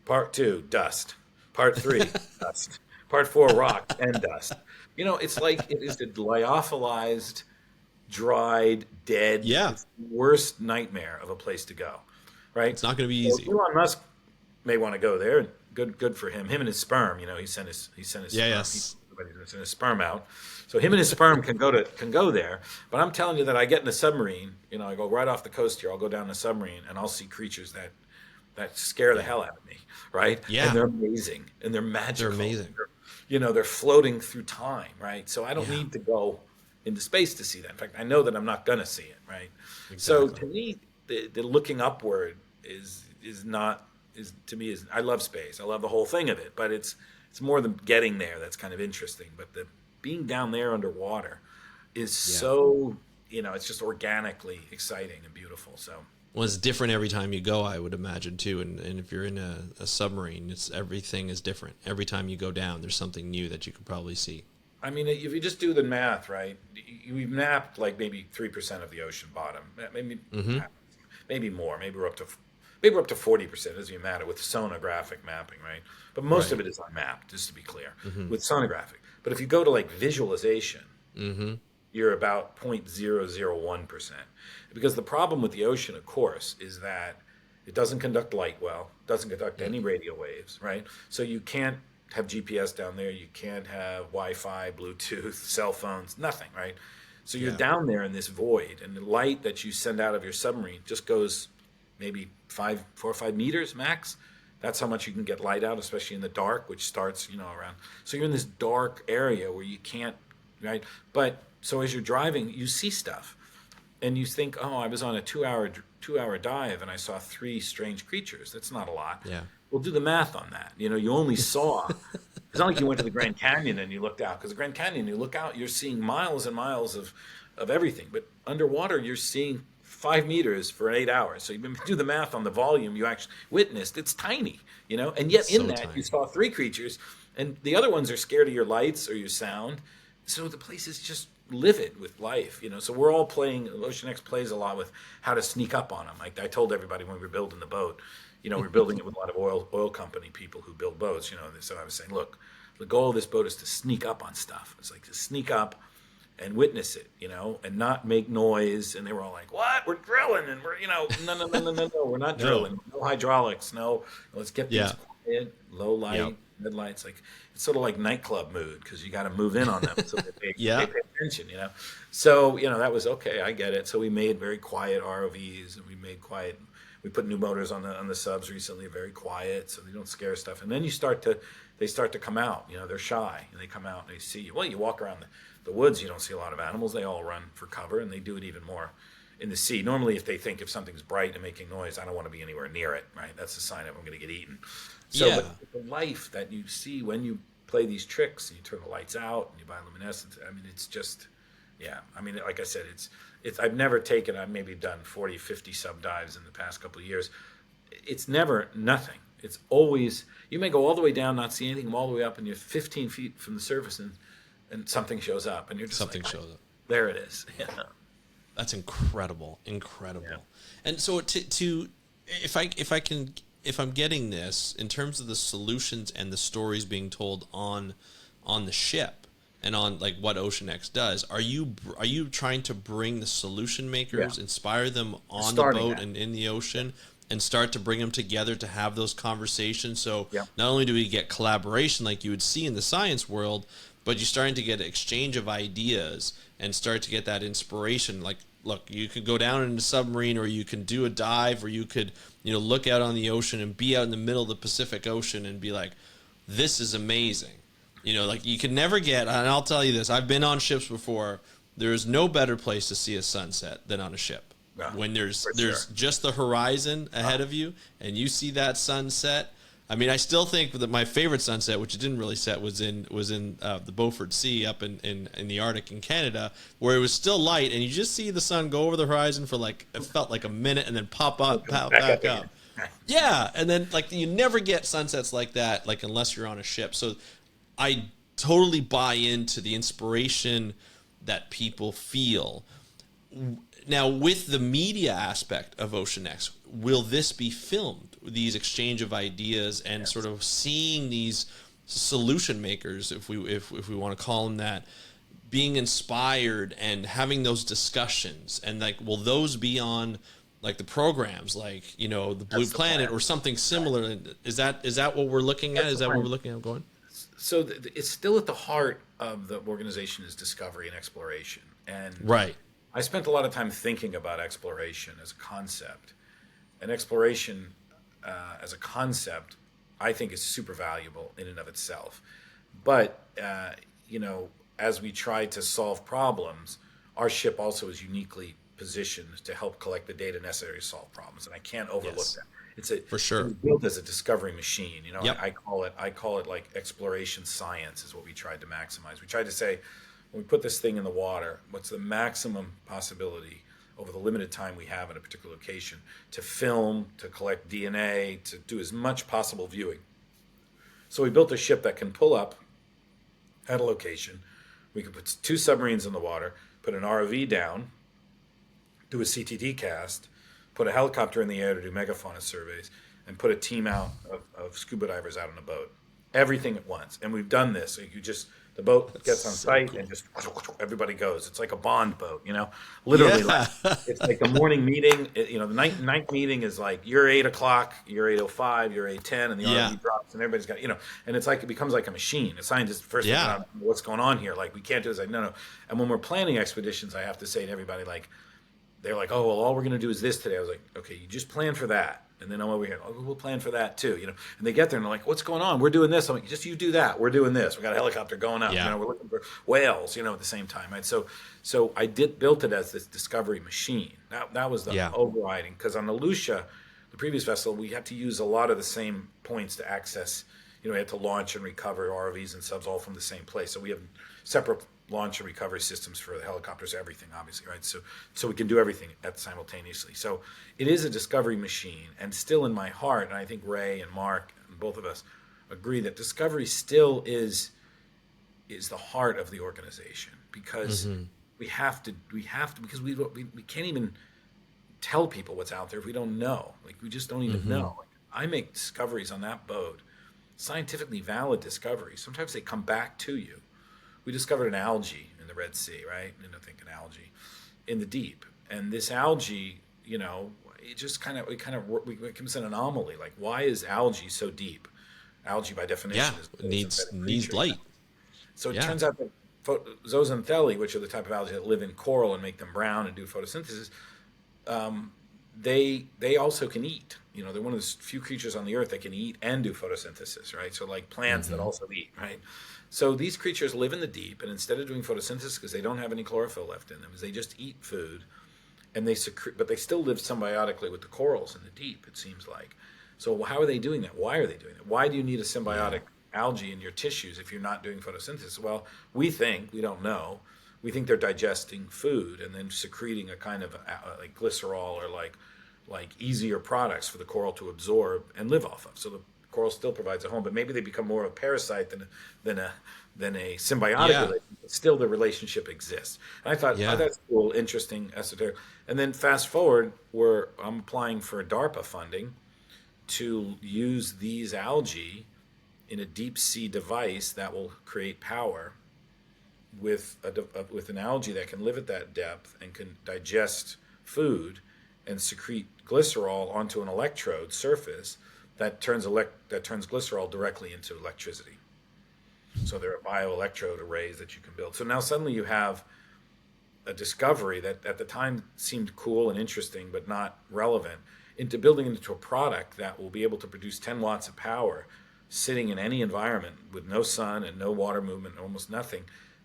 Part 2, dust. Part 3, dust. Part 4, rock and dust. It's like it is the lyophilized, dried, dead, Yeah. worst nightmare of a place to go, right? It's not going to be So easy. Elon Musk may want to go there. Good for him. Him and his sperm. He sent his sperm. Yes. He sent his sperm out. So him and his sperm can go there. But I'm telling you that I get in a submarine. I go right off the coast here. I'll go down in a submarine and I'll see creatures that scare the hell out of me, right? Yeah. And they're amazing and they're magical. They're amazing. They're floating through time, right? So I don't need to go into space to see that. In fact, I know that I'm not going to see it, right? Exactly. So to me, the looking upward is to me I love space. I love the whole thing of it, but it's more than getting there that's kind of interesting. But the being down there underwater is so it's just organically exciting and beautiful. So. Well, it's different every time you go, I would imagine, too. And if you're in a submarine, everything is different. Every time you go down, there's something new that you could probably see. I mean, if you just do the math, right, we've mapped like maybe 3% of the ocean bottom, maybe more. Maybe we're up to 40%. It doesn't even matter with sonographic mapping, right? But most of it is unmapped, just to be clear, with sonographic. But if you go to like visualization, you're about 0.001%. Because the problem with the ocean, of course, is that it doesn't conduct light well, doesn't conduct any radio waves, right? So you can't have GPS down there. You can't have Wi-Fi, Bluetooth, cell phones, nothing, right? So you're down there in this void, and the light that you send out of your submarine just goes maybe 4 or 5 meters max. That's how much you can get light out, especially in the dark, which starts, around. So you're in this dark area where you can't, right? But so as you're driving, you see stuff. and you think, oh, I was on a 2 hour dive and I saw 3 strange creatures. That's not a lot. Yeah. Well, do the math on that. You only saw. It's not like you went to the Grand Canyon and you looked out, because the Grand Canyon, you look out, you're seeing miles and miles of everything. But underwater, you're seeing 5 meters for 8 hours. So you do the math on the volume you actually witnessed. It's tiny, and yet in that you saw 3 creatures, and the other ones are scared of your lights or your sound. So the place is just livid with life, So we're all playing. OceanX plays a lot with how to sneak up on them. Like I told everybody when we were building the boat, we're building it with a lot of oil company people who build boats. So I was saying, look, the goal of this boat is to sneak up on stuff. It's like to sneak up and witness it, and not make noise. And they were all like, "What? We're drilling, and we're, no, we're not drilling. No hydraulics. No, let's get these quiet, low light." Red lights, like it's sort of like nightclub mood, because you got to move in on them so that they pay attention, So that was okay. I get it. So we made very quiet ROVs, and we made quiet. We put new motors on the subs recently, very quiet, so they don't scare stuff. And then they start to come out. They're shy, and they come out and they see you. Well, you walk around the woods, you don't see a lot of animals. They all run for cover, and they do it even more in the sea. Normally, if something's bright and making noise, I don't want to be anywhere near it. Right? That's a sign of I'm going to get eaten. So, but the life that you see when you play these tricks, and you turn the lights out, and you buy luminescence. I mean, it's just, I mean, like I said, it's. I've never taken. I've maybe done 40, 50 sub dives in the past couple of years. It's never nothing. It's always, you may go all the way down, not see anything, all the way up, and you're 15 feet from the surface, and something shows up, and you're just shows up. There it is. Yeah. That's incredible. Yeah. And so if I'm getting this in terms of the solutions and the stories being told on the ship and on like what OceanX does, are you trying to bring the solution makers, inspire them on the boat and in the ocean, and start to bring them together to have those conversations? So not only do we get collaboration like you would see in the science world, but you're starting to get exchange of ideas and start to get that inspiration. Like, look, you could go down in a submarine, or you can do a dive, or you could, look out on the ocean and be out in the middle of the Pacific Ocean and be like, this is amazing. Like you can never get, and I'll tell you this, I've been on ships before. There is no better place to see a sunset than on a ship. When there's just the horizon ahead of you, and you see that sunset. I mean, I still think that my favorite sunset, which it didn't really set, was in the Beaufort Sea up in the Arctic in Canada, where it was still light, and you just see the sun go over the horizon for it felt like a minute, and then pop back up. Yeah, and then you never get sunsets like that, unless you're on a ship. So I totally buy into the inspiration that people feel. Now, with the media aspect of OceanX, will this be filmed? These exchange of ideas and sort of seeing these solution makers, if we want to call them that, being inspired and having those discussions, and will those be on the programs, the Blue Planet or something similar? Is that what we're looking at? Is that what we're looking at going? So it's still at the heart of the organization is discovery and exploration, and I spent a lot of time thinking about exploration as a concept, and exploration as a concept, I think is super valuable in and of itself. But, as we try to solve problems, our ship also is uniquely positioned to help collect the data necessary to solve problems. And I can't overlook that. It's built as a discovery machine. I call it like exploration science is what we tried to maximize. We tried to say, when we put this thing in the water, what's the maximum possibility over the limited time we have in a particular location to film, to collect DNA, to do as much possible viewing. So we built a ship that can pull up at a location. We could put 2 submarines in the water, put an ROV down, do a CTD cast, put a helicopter in the air to do megafauna surveys, and put a team out of scuba divers out on a boat. Everything at once. And we've done this. So the boat gets on site and just everybody goes. It's like a Bond boat, literally. It's like the morning meeting. The night meeting is like you're 8 o'clock, you're 8:05, you're 8:10, and the RV drops, and everybody's got and it's like it becomes like a machine. A scientist first figure out what's going on here. We can't do this. No. And when we're planning expeditions, I have to say to everybody they're like, oh, well, all we're going to do is this today. I was like, okay, you just plan for that. And then I'm over here, oh, we'll plan for that too, you know. And they get there and they're like, what's going on? We're doing this. I'm like, just you do that. We're doing this. We got a helicopter going up. Yeah. You know, we're looking for whales, you know, at the same time, right? So I built it as this discovery machine. That was the overriding, because on the Lucia, the previous vessel, we had to use a lot of the same points to access. You know, we had to launch and recover ROVs and subs all from the same place. So we have separate launch and recovery systems for the helicopters, everything, obviously, right? So we can do everything simultaneously. So it is a discovery machine, and still in my heart, and I think Ray and Mark and both of us agree that discovery still is the heart of the organization, because we have to because we can't even tell people what's out there if we don't know. Like, we just don't even know. Like, I make discoveries on that boat, scientifically valid discoveries. Sometimes they come back to you. We discovered an algae in the Red Sea, right? And I think an algae in the deep. And this algae, you know, it becomes an anomaly. Like, why is algae so deep? Algae, by definition, needs light. So it turns out that zooxanthellae, which are the type of algae that live in coral and make them brown and do photosynthesis, they also can eat. You know, they're one of the few creatures on the earth that can eat and do photosynthesis, right? So like plants that also eat, right? So these creatures live in the deep, and instead of doing photosynthesis, because they don't have any chlorophyll left in them, is they just eat food, and they secrete, but they still live symbiotically with the corals in the deep, it seems like. So how are they doing that? Why are they doing that? Why do you need a symbiotic algae in your tissues if you're not doing photosynthesis? Well, we don't know. We think they're digesting food and then secreting a kind of like glycerol or like easier products for the coral to absorb and live off of. So the coral still provides a home, but maybe they become more of a parasite than a symbiotic relationship. But still, the relationship exists. And I thought, oh, that's cool, interesting, esoteric. And then fast forward, I'm applying for DARPA funding to use these algae in a deep sea device that will create power with an algae that can live at that depth and can digest food and secrete glycerol onto an electrode surface that turns glycerol directly into electricity. So there are bioelectrode arrays that you can build. So now suddenly you have a discovery that at the time seemed cool and interesting but not relevant, into building into a product that will be able to produce 10 watts of power sitting in any environment with no sun and no water movement, almost nothing,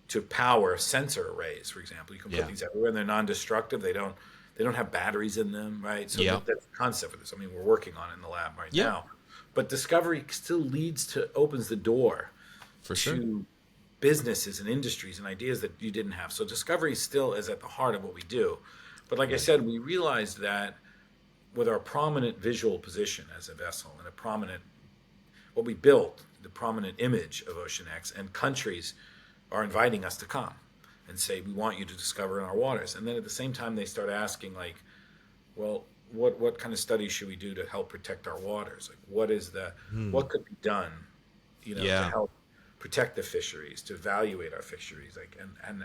to power sensor arrays, for example. You can put these everywhere, and they're non-destructive. They don't have batteries in them, right? So that's the concept for this. I mean, we're working on it in the lab right now. But discovery still opens the door to businesses and industries and ideas that you didn't have. So discovery still is at the heart of what we do. But like I said, we realized that with our prominent visual position as a vessel and what we built, the prominent image of OceanX, and countries are inviting us to come and say, we want you to discover in our waters. And then at the same time, they start asking, like, well, what kind of studies should we do to help protect our waters? Like, what could be done, you know, to help protect the fisheries, to evaluate our fisheries, like, and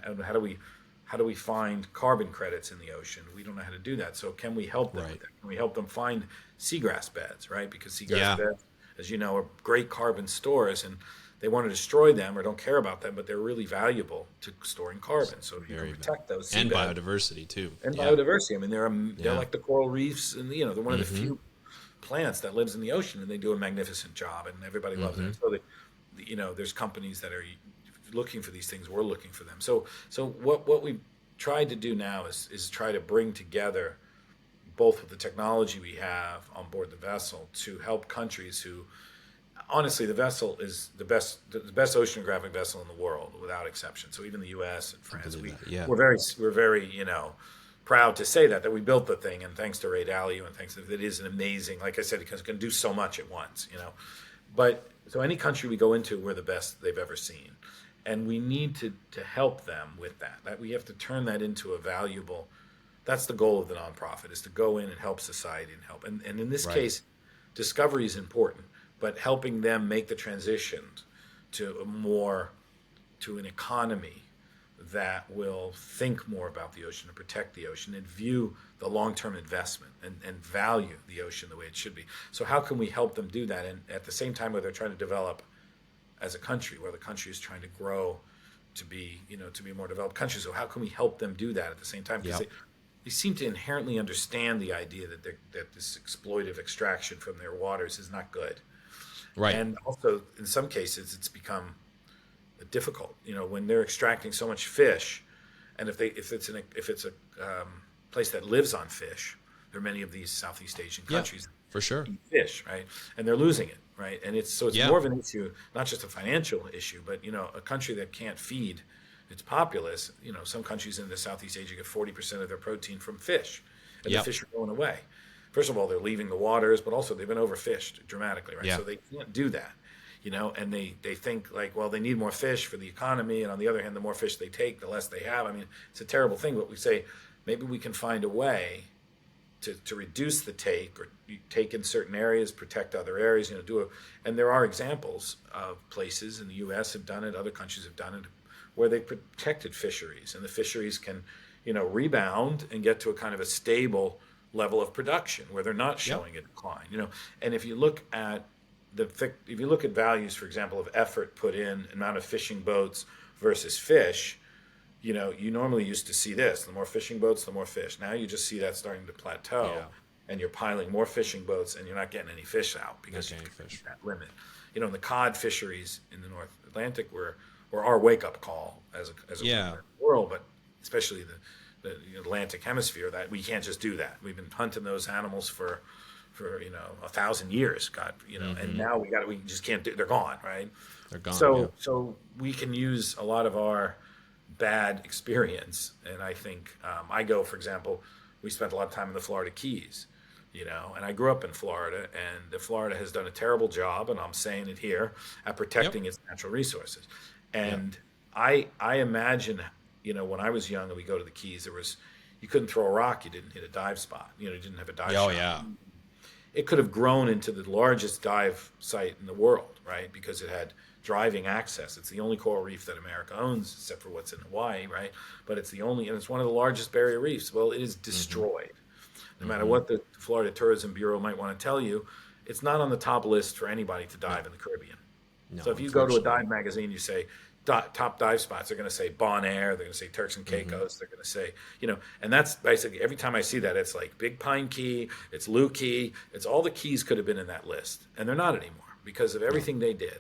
how do we find carbon credits in the ocean? We don't know how to do that. So can we help them with that? Can we help them find seagrass beds, right? Because seagrass beds, as you know, are great carbon stores, and they want to destroy them or don't care about them, but they're really valuable to storing carbon. So you can protect those and biodiversity too. And biodiversity. I mean, they're like the coral reefs, and they're one of the few plants that lives in the ocean, and they do a magnificent job, and everybody loves it. So there's companies that are looking for these things. We're looking for them. So what we tried to do now is try to bring together both with the technology we have on board the vessel to help countries who, honestly, the vessel is the best oceanographic vessel in the world without exception. So even the U.S. and France, we're very proud to say that we built the thing, and thanks to Ray Dalio, and thanks to it is an amazing, like I said, because it can do so much at once, But so any country we go into, we're the best they've ever seen, and we need to help them with that. That we have to turn that into a valuable. That's the goal of the nonprofit, is to go in and help society and help. And in this case, discovery is important, but helping them make the transition to an economy that will think more about the ocean and protect the ocean and view the long-term investment and value the ocean the way it should be. So how can we help them do that? And at the same time, where they're trying to develop as a country, where the country is trying to grow to be a more developed country. So how can we help them do that at the same time? Because they seem to inherently understand the idea that that this exploitive extraction from their waters is not good. Right. And also, in some cases, it's become difficult. When they're extracting so much fish, and if it's a place that lives on fish, there are many of these Southeast Asian countries for sure eat fish, right? And they're losing it, right? And it's more of an issue, not just a financial issue, but a country that can't feed its populace. Some countries in the Southeast Asia get 40% of their protein from fish, and the fish are going away. First of all, they're leaving the waters, but also they've been overfished dramatically, right? So they can't do that, and they think like, well, they need more fish for the economy, and on the other hand, the more fish they take, the less they have. I mean, it's a terrible thing, but we say maybe we can find a way to reduce the take, or take in certain areas, protect other areas, and there are examples of places in the U.S. have done it, other countries have done it, where they protected fisheries, and the fisheries can, rebound and get to a kind of a stable level of production where they're not showing a decline. And if you look at values, for example, of effort put in, amount of fishing boats versus fish, you normally used to see this: the more fishing boats, the more fish. Now you just see that starting to plateau, and you're piling more fishing boats, and you're not getting any fish out because you fish that limit. The cod fisheries in the North Atlantic were our wake-up call as a world, but especially the Atlantic hemisphere, that we can't just do that. We've been hunting those animals for 1,000 years, and now we just can't do. They're gone, right? They're gone. So we can use a lot of our bad experience, and I think for example, we spent a lot of time in the Florida Keys, and I grew up in Florida, and Florida has done a terrible job, and I'm saying it here, at protecting its natural resources. And I imagine, when I was young and we go to the Keys, you couldn't throw a rock, you didn't hit a dive spot, you didn't have a dive shot. Yeah. It could have grown into the largest dive site in the world, right? Because it had driving access. It's the only coral reef that America owns, except for what's in Hawaii, right? But it's and it's one of the largest barrier reefs. Well, it is destroyed. No matter what the Florida Tourism Bureau might want to tell you, it's not on the top list for anybody to dive in the Caribbean. No, so if you go to a dive magazine, you say top dive spots, they're going to say Bonaire, they're going to say Turks and Caicos, they're going to say, and that's basically, every time I see that, it's like Big Pine Key, it's Lou Key, it's all the keys could have been in that list, and they're not anymore because of everything they did.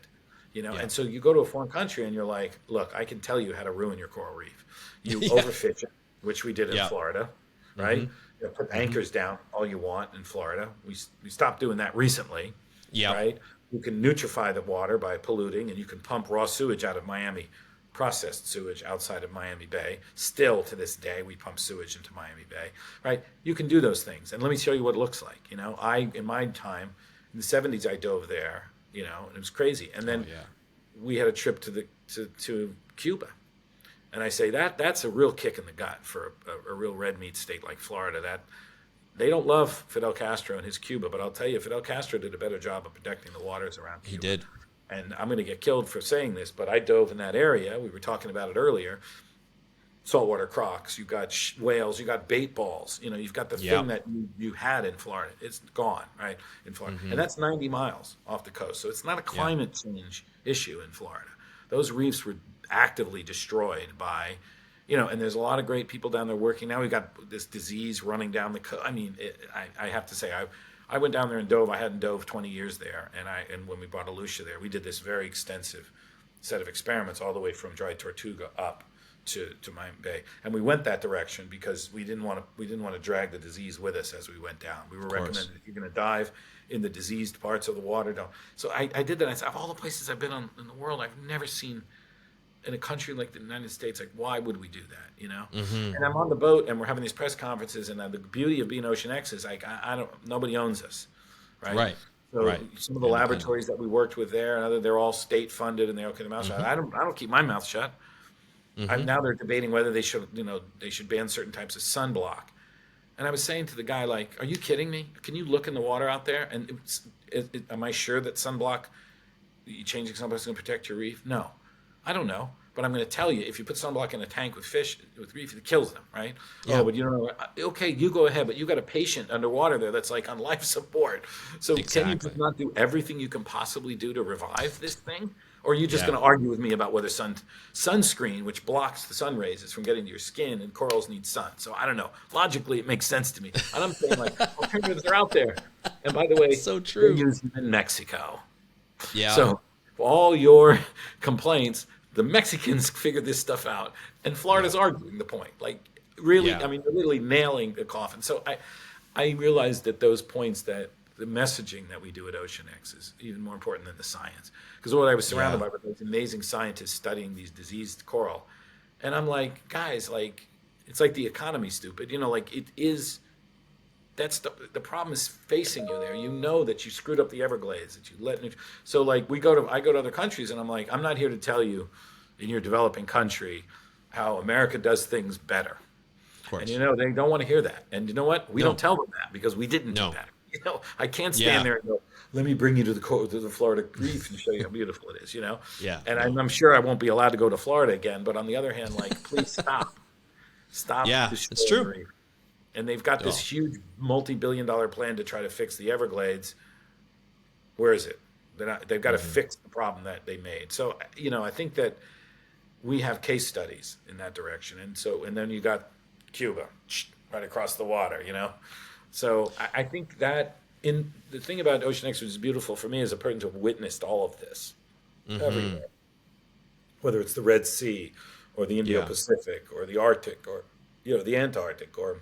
And so you go to a foreign country and you're like, look, I can tell you how to ruin your coral reef. You overfish it, which we did in Florida, right? Put anchors down all you want in Florida. We stopped doing that recently, right? You can nutrify the water by polluting, and you can pump raw sewage out of Miami, processed sewage outside of Miami Bay. Still to this day, we pump sewage into Miami Bay, right? You can do those things. And let me show you what it looks like. In my time, in the 70s, I dove there, and it was crazy. And then we had a trip to Cuba. And I say that's a real kick in the gut for a real red meat state like Florida. That they don't love Fidel Castro and his Cuba, but I'll tell you, Fidel Castro did a better job of protecting the waters around Cuba. He did. And I'm going to get killed for saying this, but I dove in that area. We were talking about it earlier. Saltwater crocs, you've got whales, you've got bait balls. You've got the thing that you had in Florida. It's gone, right, in Florida. And that's 90 miles off the coast. So it's not a climate change issue in Florida. Those reefs were actively destroyed by, and there's a lot of great people down there working. Now we've got this disease running down the coast. I mean, I have to say, I went down there and dove. I hadn't dove 20 years there. And when we brought Alicia there, we did this very extensive set of experiments all the way from Dry Tortuga up to Miami Bay. And we went that direction because we didn't want to drag the disease with us as we went down. We were recommended, if you're going to dive in the diseased parts of the water, don't. So I did that. I said, of all the places I've been in the world, I've never seen in a country like the United States, like, why would we do that, And I'm on the boat, and we're having these press conferences, and the beauty of being OceanX is, like, nobody owns us, right? So some of the laboratories that we worked with there, and they're all state funded, and they all keep their mouth shut. I don't keep my mouth shut. Now they're debating whether they should ban certain types of sunblock. And I was saying to the guy, like, are you kidding me? Can you look in the water out there? And am I sure that changing sunblock is going to protect your reef? No. I don't know, But I'm going to tell you, if you put sunblock in a tank with fish, with reef, it kills them, right? Yeah. Oh, but you don't know. Okay, you go ahead, but you got a patient underwater there that's like on life support. So can you Exactly. just not do everything you can possibly do to revive this thing? Or are you just Yeah. going to argue with me about whether sunscreen, which blocks the sun rays, is from getting to your skin, and corals need sun? So I don't know. Logically, it makes sense to me. And I'm saying, like, alternatives are out there. And by the way, So they true. use them in Mexico. Yeah. So for all your complaints, the Mexicans figured this stuff out, and Florida's arguing the point. Like, really, Yeah. I mean, they're literally nailing the coffin. So I realized that those points, that the messaging that we do at OceanX is even more important than the science. Because what I was surrounded by were those amazing scientists studying these diseased coral, and I'm like, guys, like, it's like the economy, stupid. You know, like, it is. That's the problem is facing you there. You know that you screwed up the Everglades, that you let. So like I go to other countries, and I'm like, I'm not here to tell you in your developing country how America does things better. Of course. And you know, they don't want to hear that. And you know what? We don't tell them that because we didn't do better. You know, I can't stand there and go, let me bring you to the Florida Reef and show you how beautiful it is, you know? Yeah. And I'm sure I won't be allowed to go to Florida again, but on the other hand, like, please stop. Stop. Yeah, it's true. The reef. And they've got this huge multi-billion-dollar plan to try to fix the Everglades. Where is it? They've got to fix the problem that they made. So, you know, I think that we have case studies in that direction. And then you got Cuba right across the water, you know? So I think that the thing about OceanX, which is beautiful for me as a person to have witnessed all of this everywhere, whether it's the Red Sea or the Indo-Pacific or the Arctic or, you know, the Antarctic, or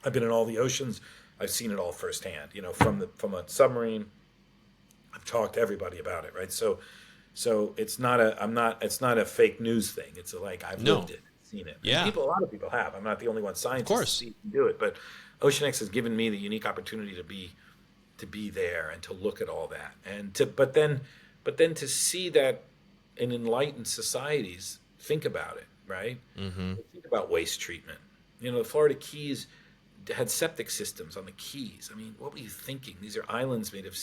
I've been in all the oceans. I've seen it all firsthand, you know, from a submarine. I've talked to everybody about it, right? So it's not a fake news thing. It's like I've lived it, seen it. Yeah. A lot of people have. I'm not the only one. Scientists do it, but OceanX has given me the unique opportunity to be there and to look at all that, and but then to see that in enlightened societies think about it, right? Think about waste treatment. You know, the Florida Keys had septic systems on the Keys. I mean, what were you thinking? These are islands made of,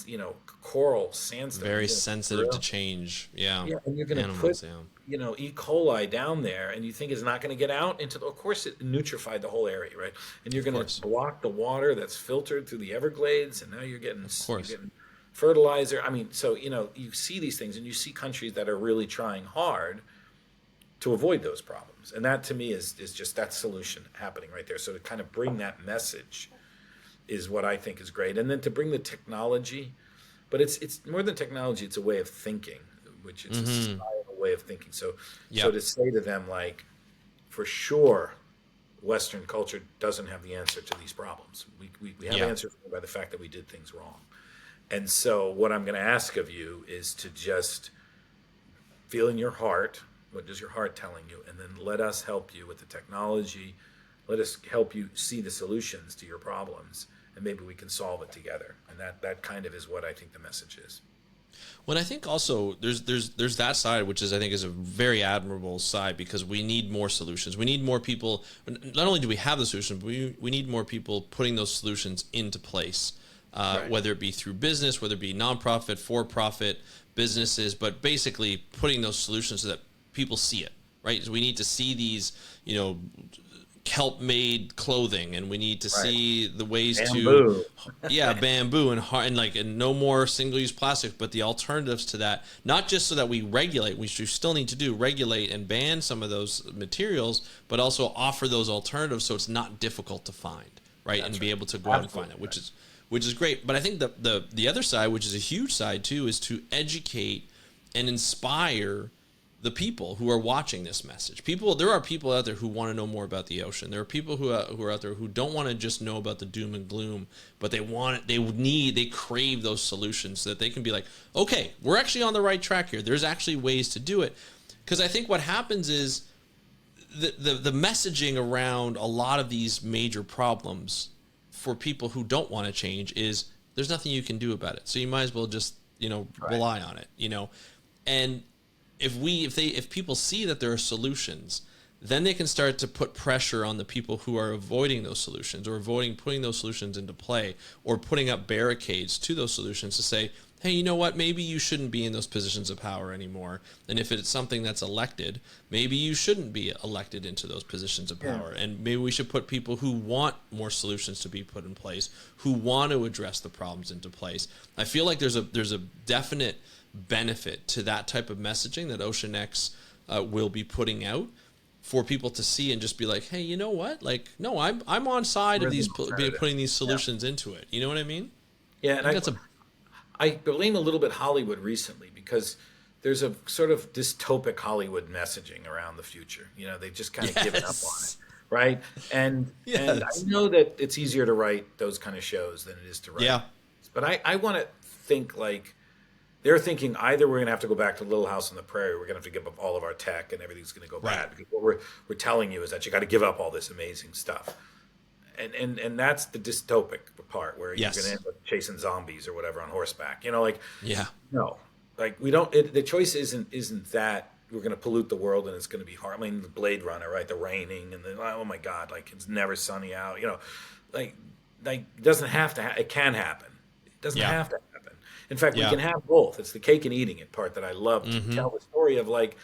you know, coral, sandstone. Very sensitive to change. Yeah. Yeah, and you're going to put, you know, E. coli down there, and you think it's not going to get out into of course, it nutrified the whole area, right? And you're going to block the water that's filtered through the Everglades, and now you're getting fertilizer. I mean, so, you know, you see these things, and you see countries that are really trying hard to avoid those problems. And that, to me, is just that solution happening right there. So to kind of bring that message is what I think is great. And then to bring the technology, but it's more than technology, it's a way of thinking, which is a societal way of thinking. So to say to them, like, for sure, Western culture doesn't have the answer to these problems. We have answers by the fact that we did things wrong. And so what I'm going to ask of you is to just feel in your heart, what is your heart telling you? And then let us help you with the technology. Let us help you see the solutions to your problems, and maybe we can solve it together. And that kind of is what I think the message is. Well, I think also there's that side, which is, I think, is a very admirable side, because we need more solutions. We need more people. Not only do we have the solution, but we need more people putting those solutions into place, whether it be through business, whether it be nonprofit, for-profit businesses, but basically putting those solutions so that people see it, right? So we need to see these, you know, kelp-made clothing, and we need to see the ways bamboo. Bamboo and no more single-use plastic, but the alternatives to that, not just so that we regulate, which we still need to do, regulate and ban some of those materials, but also offer those alternatives so it's not difficult to find, right? And be able to go out and find it, which is great. But I think the other side, which is a huge side too, is to educate and inspire the people who are watching this message. There are people out there who want to know more about the ocean. There are people who are out there who don't want to just know about the doom and gloom, but they crave those solutions so that they can be like, okay, we're actually on the right track here. There's actually ways to do it. Because I think what happens is the messaging around a lot of these major problems for people who don't want to change is there's nothing you can do about it. So you might as well just, you know, rely on it, you know. And if people see that there are solutions, then they can start to put pressure on the people who are avoiding those solutions or avoiding putting those solutions into play or putting up barricades to those solutions to say, hey, you know what, maybe you shouldn't be in those positions of power anymore. And if it's something that's elected, maybe you shouldn't be elected into those positions of power. And maybe we should put people who want more solutions to be put in place, who want to address the problems into place. I feel like there's a definite benefit to that type of messaging that OceanX will be putting out, for people to see and just be like, hey, you know what? Like, no, I'm on side of these putting these solutions into it. You know what I mean? Yeah, and I blame a little bit Hollywood recently because there's a sort of dystopic Hollywood messaging around the future. You know, they've just kind of given up on it, right? And I know that it's easier to write those kind of shows than it is to write. Yeah. But I want to think like they're thinking either we're going to have to go back to Little House on the Prairie, we're going to have to give up all of our tech and everything's going to go bad. Because what we're telling you is that you got to give up all this amazing stuff. And that's the dystopic part where you're going to end up chasing zombies or whatever on horseback. You know, like, no, like we don't, the choice isn't that we're going to pollute the world and it's going to be hard. I mean, the Blade Runner, right? The raining and oh my God, like it's never sunny out, you know, like it doesn't have to, it can happen. It doesn't have to happen. In fact, we can have both. It's the cake and eating it part that I love to tell the story of, like,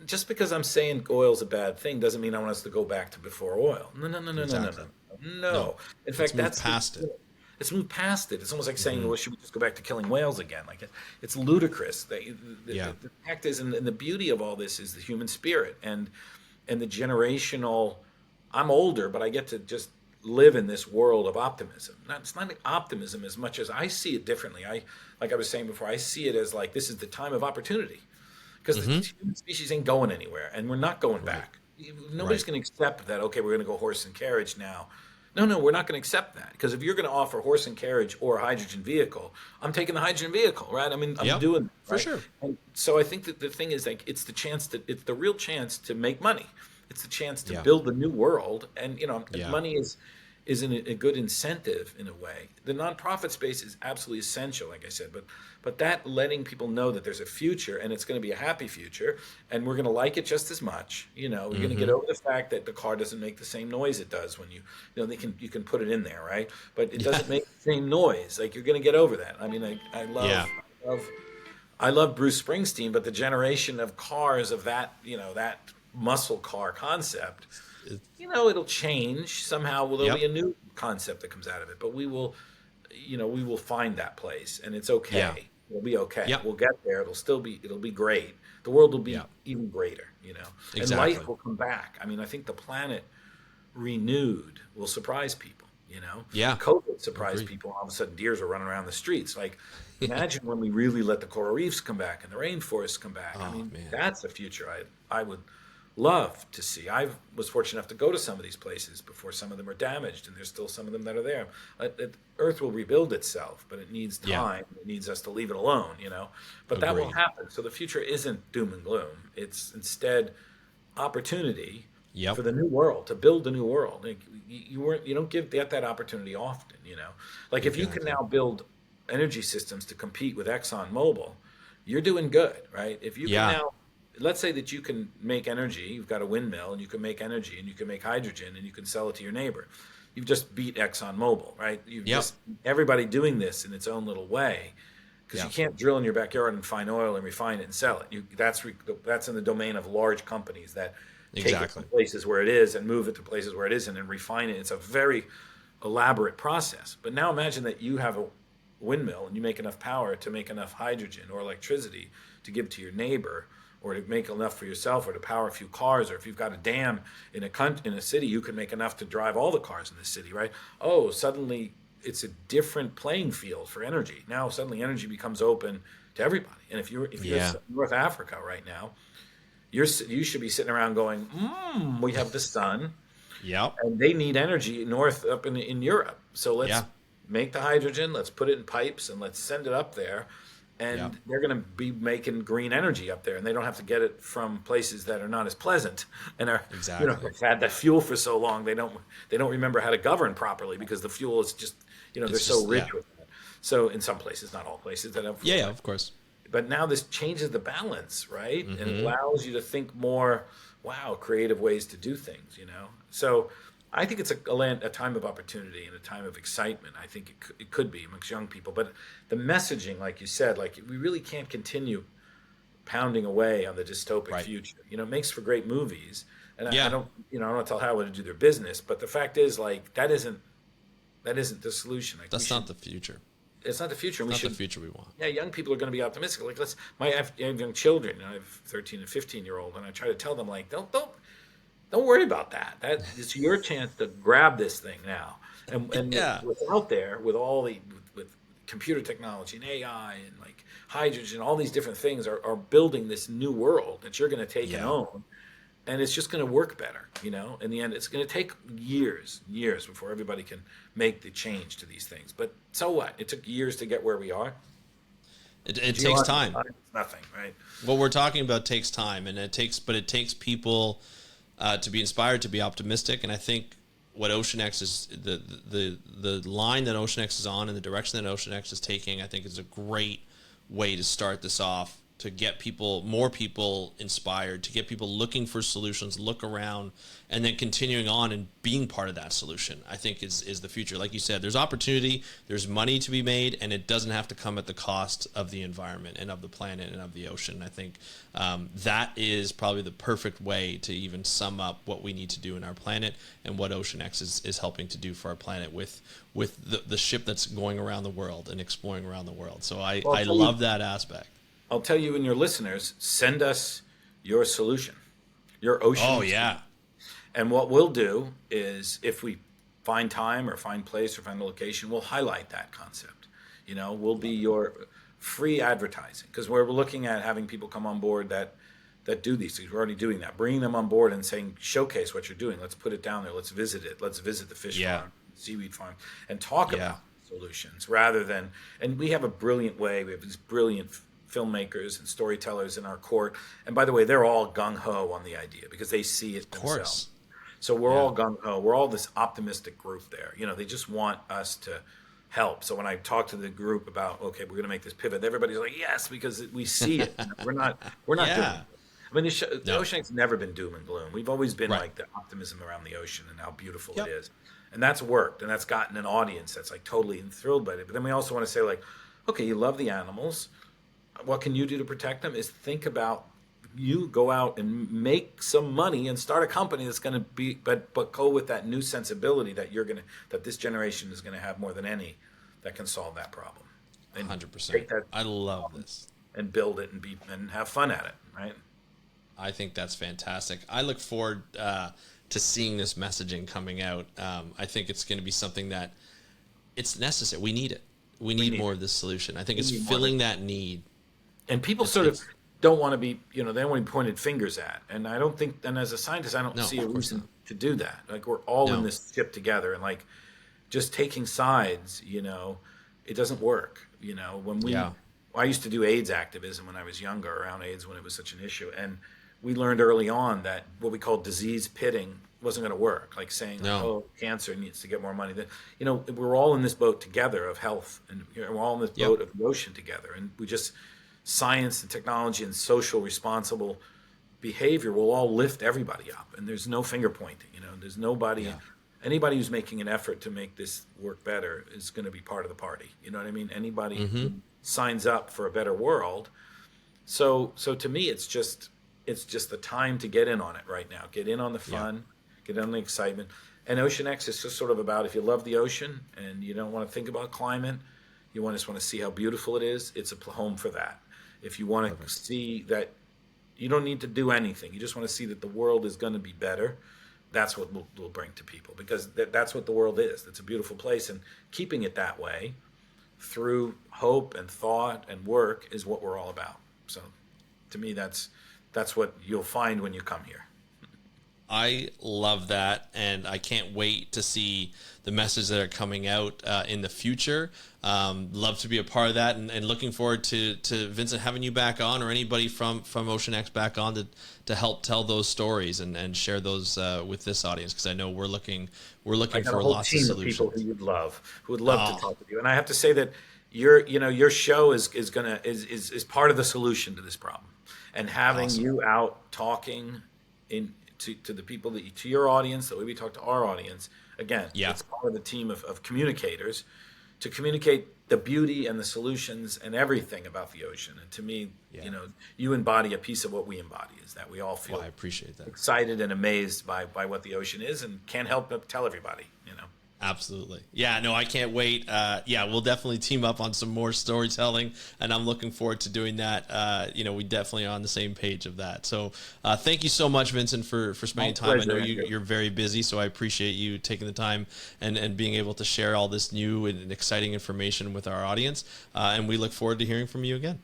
just because I'm saying oil's a bad thing doesn't mean I want us to go back to before oil. No. In fact, that's past it. It's moved past it. It's almost like saying, well, should we just go back to killing whales again? Like, it's ludicrous. The fact is, and the beauty of all this is the human spirit and the generational. I'm older, but I get to just live in this world of optimism. It's not optimism as much as I see it differently. Like I was saying before, I see it as like this is the time of opportunity because the human species ain't going anywhere, and we're not going back. Nobody's going to accept that. Okay, we're going to go horse and carriage now. No, we're not going to accept that because if you're going to offer horse and carriage or a hydrogen vehicle, I'm taking the hydrogen vehicle, right? I mean, I'm doing it, right? For sure. And so I think that the thing is like it's the real chance to make money. It's the chance to build the new world, and money is a good incentive in a way. The nonprofit space is absolutely essential, like I said, but that letting people know that there's a future and it's going to be a happy future, and we're going to like it just as much. You know, we're going to get over the fact that the car doesn't make the same noise it does when you can put it in there, right? But it doesn't make the same noise. Like you're going to get over that. I mean, I love Bruce Springsteen, but the generation of cars of that that muscle car concept, it'll change somehow. There'll be a new concept that comes out of it, but we will find that place, and it's okay. We'll be okay. We'll get there. It'll be great. The world will be even greater, and life will come back. I mean, I think the planet renewed will surprise people, COVID surprised people. All of a sudden deers are running around the streets. Like, imagine when we really let the coral reefs come back and the rainforests come back. I mean, that's a future I would love to see. I was fortunate enough to go to some of these places before some of them are damaged, and there's still some of them that are there. Earth will rebuild itself, but it needs time. It needs us to leave it alone, But that will happen. So the future isn't doom and gloom. It's instead opportunity for the new world, to build the new world. Like, you don't get that opportunity often, Like if you can now build energy systems to compete with ExxonMobil, you're doing good, right? If you can now, let's say that you can make energy, you've got a windmill and you can make energy and you can make hydrogen and you can sell it to your neighbor. You've just beat ExxonMobil, right? Everybody doing this in its own little way, because you can't drill in your backyard and find oil and refine it and sell it. That's in the domain of large companies that take it to places where it is and move it to places where it isn't and refine it. It's a very elaborate process. But now imagine that you have a windmill and you make enough power to make enough hydrogen or electricity to give to your neighbor, or to make enough for yourself, or to power a few cars, or if you've got a dam in a city, you can make enough to drive all the cars in the city, right? Oh, suddenly it's a different playing field for energy. Now suddenly energy becomes open to everybody. And if you're in North Africa right now, you should be sitting around going, we have the sun, and they need energy north up in Europe. So let's make the hydrogen, let's put it in pipes, and let's send it up there. And they're going to be making green energy up there, and they don't have to get it from places that are not as pleasant and are have had that fuel for so long they don't remember how to govern properly because the fuel is just they're so rich with it. So in some places, not all places that have of course. but now this changes the balance, right? And it Mm-hmm. allows you to think more, wow, creative ways to do things, So I think it's a time of opportunity and a time of excitement. I think it could be amongst young people. But the messaging, like you said, like we really can't continue pounding away on the dystopic Right. future. It makes for great movies. And I Yeah. don't, I don't tell Hollywood to do their business, but the fact is, like, that isn't the solution. Like, That's not the future. it's not the future. It's We not the should, future we want. yeah, young people are going to be optimistic. Like, I have young children. I have 13 and 15-year-old, and I try to tell them, like, don't worry about that. It's your chance to grab this thing now. And Yeah. what's out there with all with computer technology and AI and like hydrogen, all these different things are building this new world that you're going to take and Yeah. own. And it's just going to work better, In the end, it's going to take years before everybody can make the change to these things. But so what? It took years to get where we are. It takes time. It's nothing, right? What we're talking about takes time, and it takes people to be inspired, to be optimistic. And I think what OceanX is, the line that OceanX is on and the direction that OceanX is taking, I think is a great way to start this off, to get more people inspired, to get people looking for solutions, look around, and then continuing on and being part of that solution, I think is the future. Like you said, there's opportunity, there's money to be made, and it doesn't have to come at the cost of the environment and of the planet and of the ocean. I think that is probably the perfect way to even sum up what we need to do in our planet and what OceanX is helping to do for our planet with the ship that's going around the world and exploring around the world. So I love that aspect. I'll tell you and your listeners, send us your solution, your ocean. Oh, yeah. And what we'll do is, if we find time or find place or find a location, we'll highlight that concept. We'll be your free advertising, because we're looking at having people come on board that do these things. We're already doing that, bringing them on board and saying, showcase what you're doing. Let's put it down there. Let's visit it. Let's visit the fish farm, seaweed farm, and talk about solutions rather than. And we have a brilliant way. We have these brilliant filmmakers and storytellers in our court. And by the way, they're all gung-ho on the idea because they see it themselves. So we're all gung-ho. We're all this optimistic group there. They just want us to help. So when I talk to the group about, okay, we're going to make this pivot, everybody's like, yes, because we see it. We're not doing it. I mean, the OceanX never been doom and gloom. We've always been like the optimism around the ocean and how beautiful it is. And that's worked. And that's gotten an audience that's like totally enthralled by it. But then we also want to say, like, okay, you love the animals. What can you do to protect them? Is think about, you go out and make some money and start a company that's going to be, but go with that new sensibility that this generation is going to have more than any that can solve that problem. And 100%. I love this. And build it and have fun at it, right? I think that's fantastic. I look forward to seeing this messaging coming out. I think it's going to be something that it's necessary. We need it. We need more of this solution. I think it's filling that need. And people don't want to be, they don't want to be pointed fingers at. And I don't think, and as a scientist, I don't see a reason to do that. Like, we're all in this ship together, and like just taking sides, it doesn't work. I used to do AIDS activism when I was younger, around AIDS when it was such an issue. And we learned early on that what we call disease pitting wasn't going to work. Like saying, oh, cancer needs to get more money. We're all in this boat together of health, and we're all in this boat of the ocean together. And science and technology and social responsible behavior will all lift everybody up. And there's no finger pointing, there's anybody who's making an effort to make this work better is going to be part of the party. You know what I mean? Anybody who signs up for a better world. So to me, it's just the time to get in on it right now. Get in on the fun, get in on the excitement. And OceanX is just sort of about, if you love the ocean and you don't want to think about climate, you just want to see how beautiful it is, it's a home for that. If you want to see that you don't need to do anything, you just want to see that the world is going to be better, that's what we'll bring to people, because that's what the world is. It's a beautiful place, and keeping it that way through hope and thought and work is what we're all about. So to me, that's what you'll find when you come here. I love that, and I can't wait to see the messages that are coming out in the future. Love to be a part of that, and looking forward to Vincent having you back on, or anybody from OceanX back on to help tell those stories and share those with this audience, because I know we're looking for lots of solutions. Of people who would love to talk with you. And I have to say that your show is part of the solution to this problem, and having Awesome. you out talking to the people to your audience, the way we talk to our audience. Again, Yeah. it's part of the team of communicators to communicate the beauty and the solutions and everything about the ocean. And to me, you embody a piece of what we embody, is that we all feel I appreciate that. excited and amazed by what the ocean is, and can't help but tell everybody. Absolutely. Yeah, no, I can't wait. We'll definitely team up on some more storytelling, and I'm looking forward to doing that. We definitely are on the same page of that. So thank you so much, Vincent, for spending time. Pleasure, I know you're very busy, so I appreciate you taking the time and being able to share all this new and exciting information with our audience. And we look forward to hearing from you again.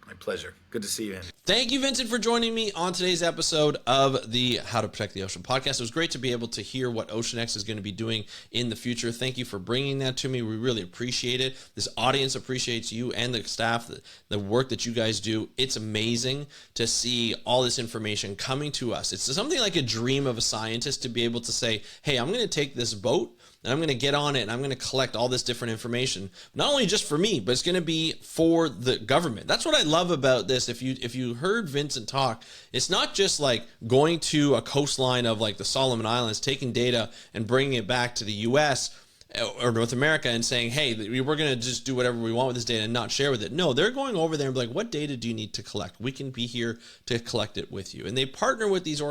My pleasure. Good to see you, Andy. Thank you, Vincent, for joining me on today's episode of the How to Protect the Ocean podcast. It was great to be able to hear what OceanX is going to be doing in the future. Thank you for bringing that to me. We really appreciate it. This audience appreciates you and the staff, the work that you guys do. It's amazing to see all this information coming to us. It's something like a dream of a scientist to be able to say, hey, I'm going to take this boat and I'm going to get on it and I'm going to collect all this different information, not only just for me, but it's going to be for the government. That's what I love about this. If you heard Vincent talk, it's not just like going to a coastline of like the Solomon Islands, taking data and bringing it back to the US or North America and saying, hey, we're going to just do whatever we want with this data and not share with it. No, they're going over there and be like, what data do you need to collect? We can be here to collect it with you. And they partner with these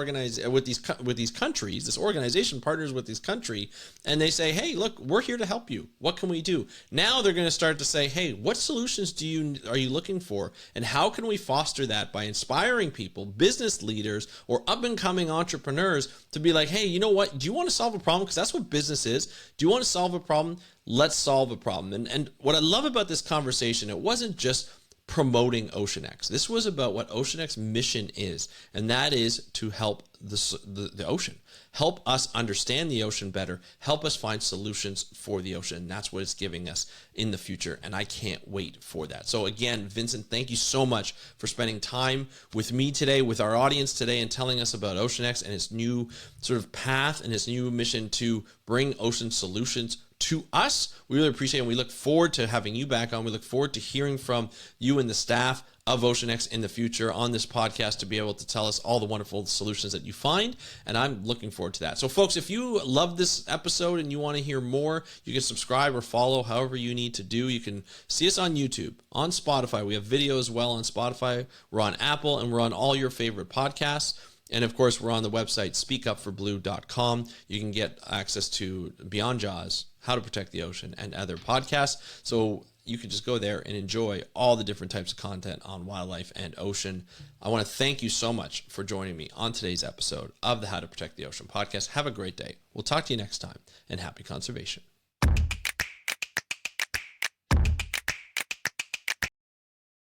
countries. This organization partners with this country, and they say, hey, look, we're here to help you. What can we do? Now they're going to start to say, hey, what solutions are you looking for? And how can we foster that by inspiring people, business leaders, or up-and-coming entrepreneurs to be like, hey, you know what? Do you want to solve a problem? Because that's what business is. Do you want to solve a problem? Let's solve a problem. And what I love about this conversation, it wasn't just promoting OceanX. This was about what OceanX mission is, and that is to help the ocean, help us understand the ocean better, help us find solutions for the ocean. And that's what it's giving us in the future, and I can't wait for that. So again, Vincent, thank you so much for spending time with me today, with our audience today, and telling us about OceanX and its new sort of path and its new mission to bring ocean solutions to us. We really appreciate it, and we look forward to having you back on. We look forward to hearing from you and the staff of OceanX in the future on this podcast to be able to tell us all the wonderful solutions that you find, and I'm looking forward to that. So folks, if you love this episode and you want to hear more, you can subscribe or follow however you need to do. You can see us on YouTube, on Spotify. We have video as well on Spotify. We're on Apple, and we're on all your favorite podcasts. And of course, we're on the website speakupforblue.com. You can get access to Beyond Jaws, How to Protect the Ocean, and other podcasts. So you can just go there and enjoy all the different types of content on wildlife and ocean. I want to thank you so much for joining me on today's episode of the How to Protect the Ocean podcast. Have a great day. We'll talk to you next time, and happy conservation.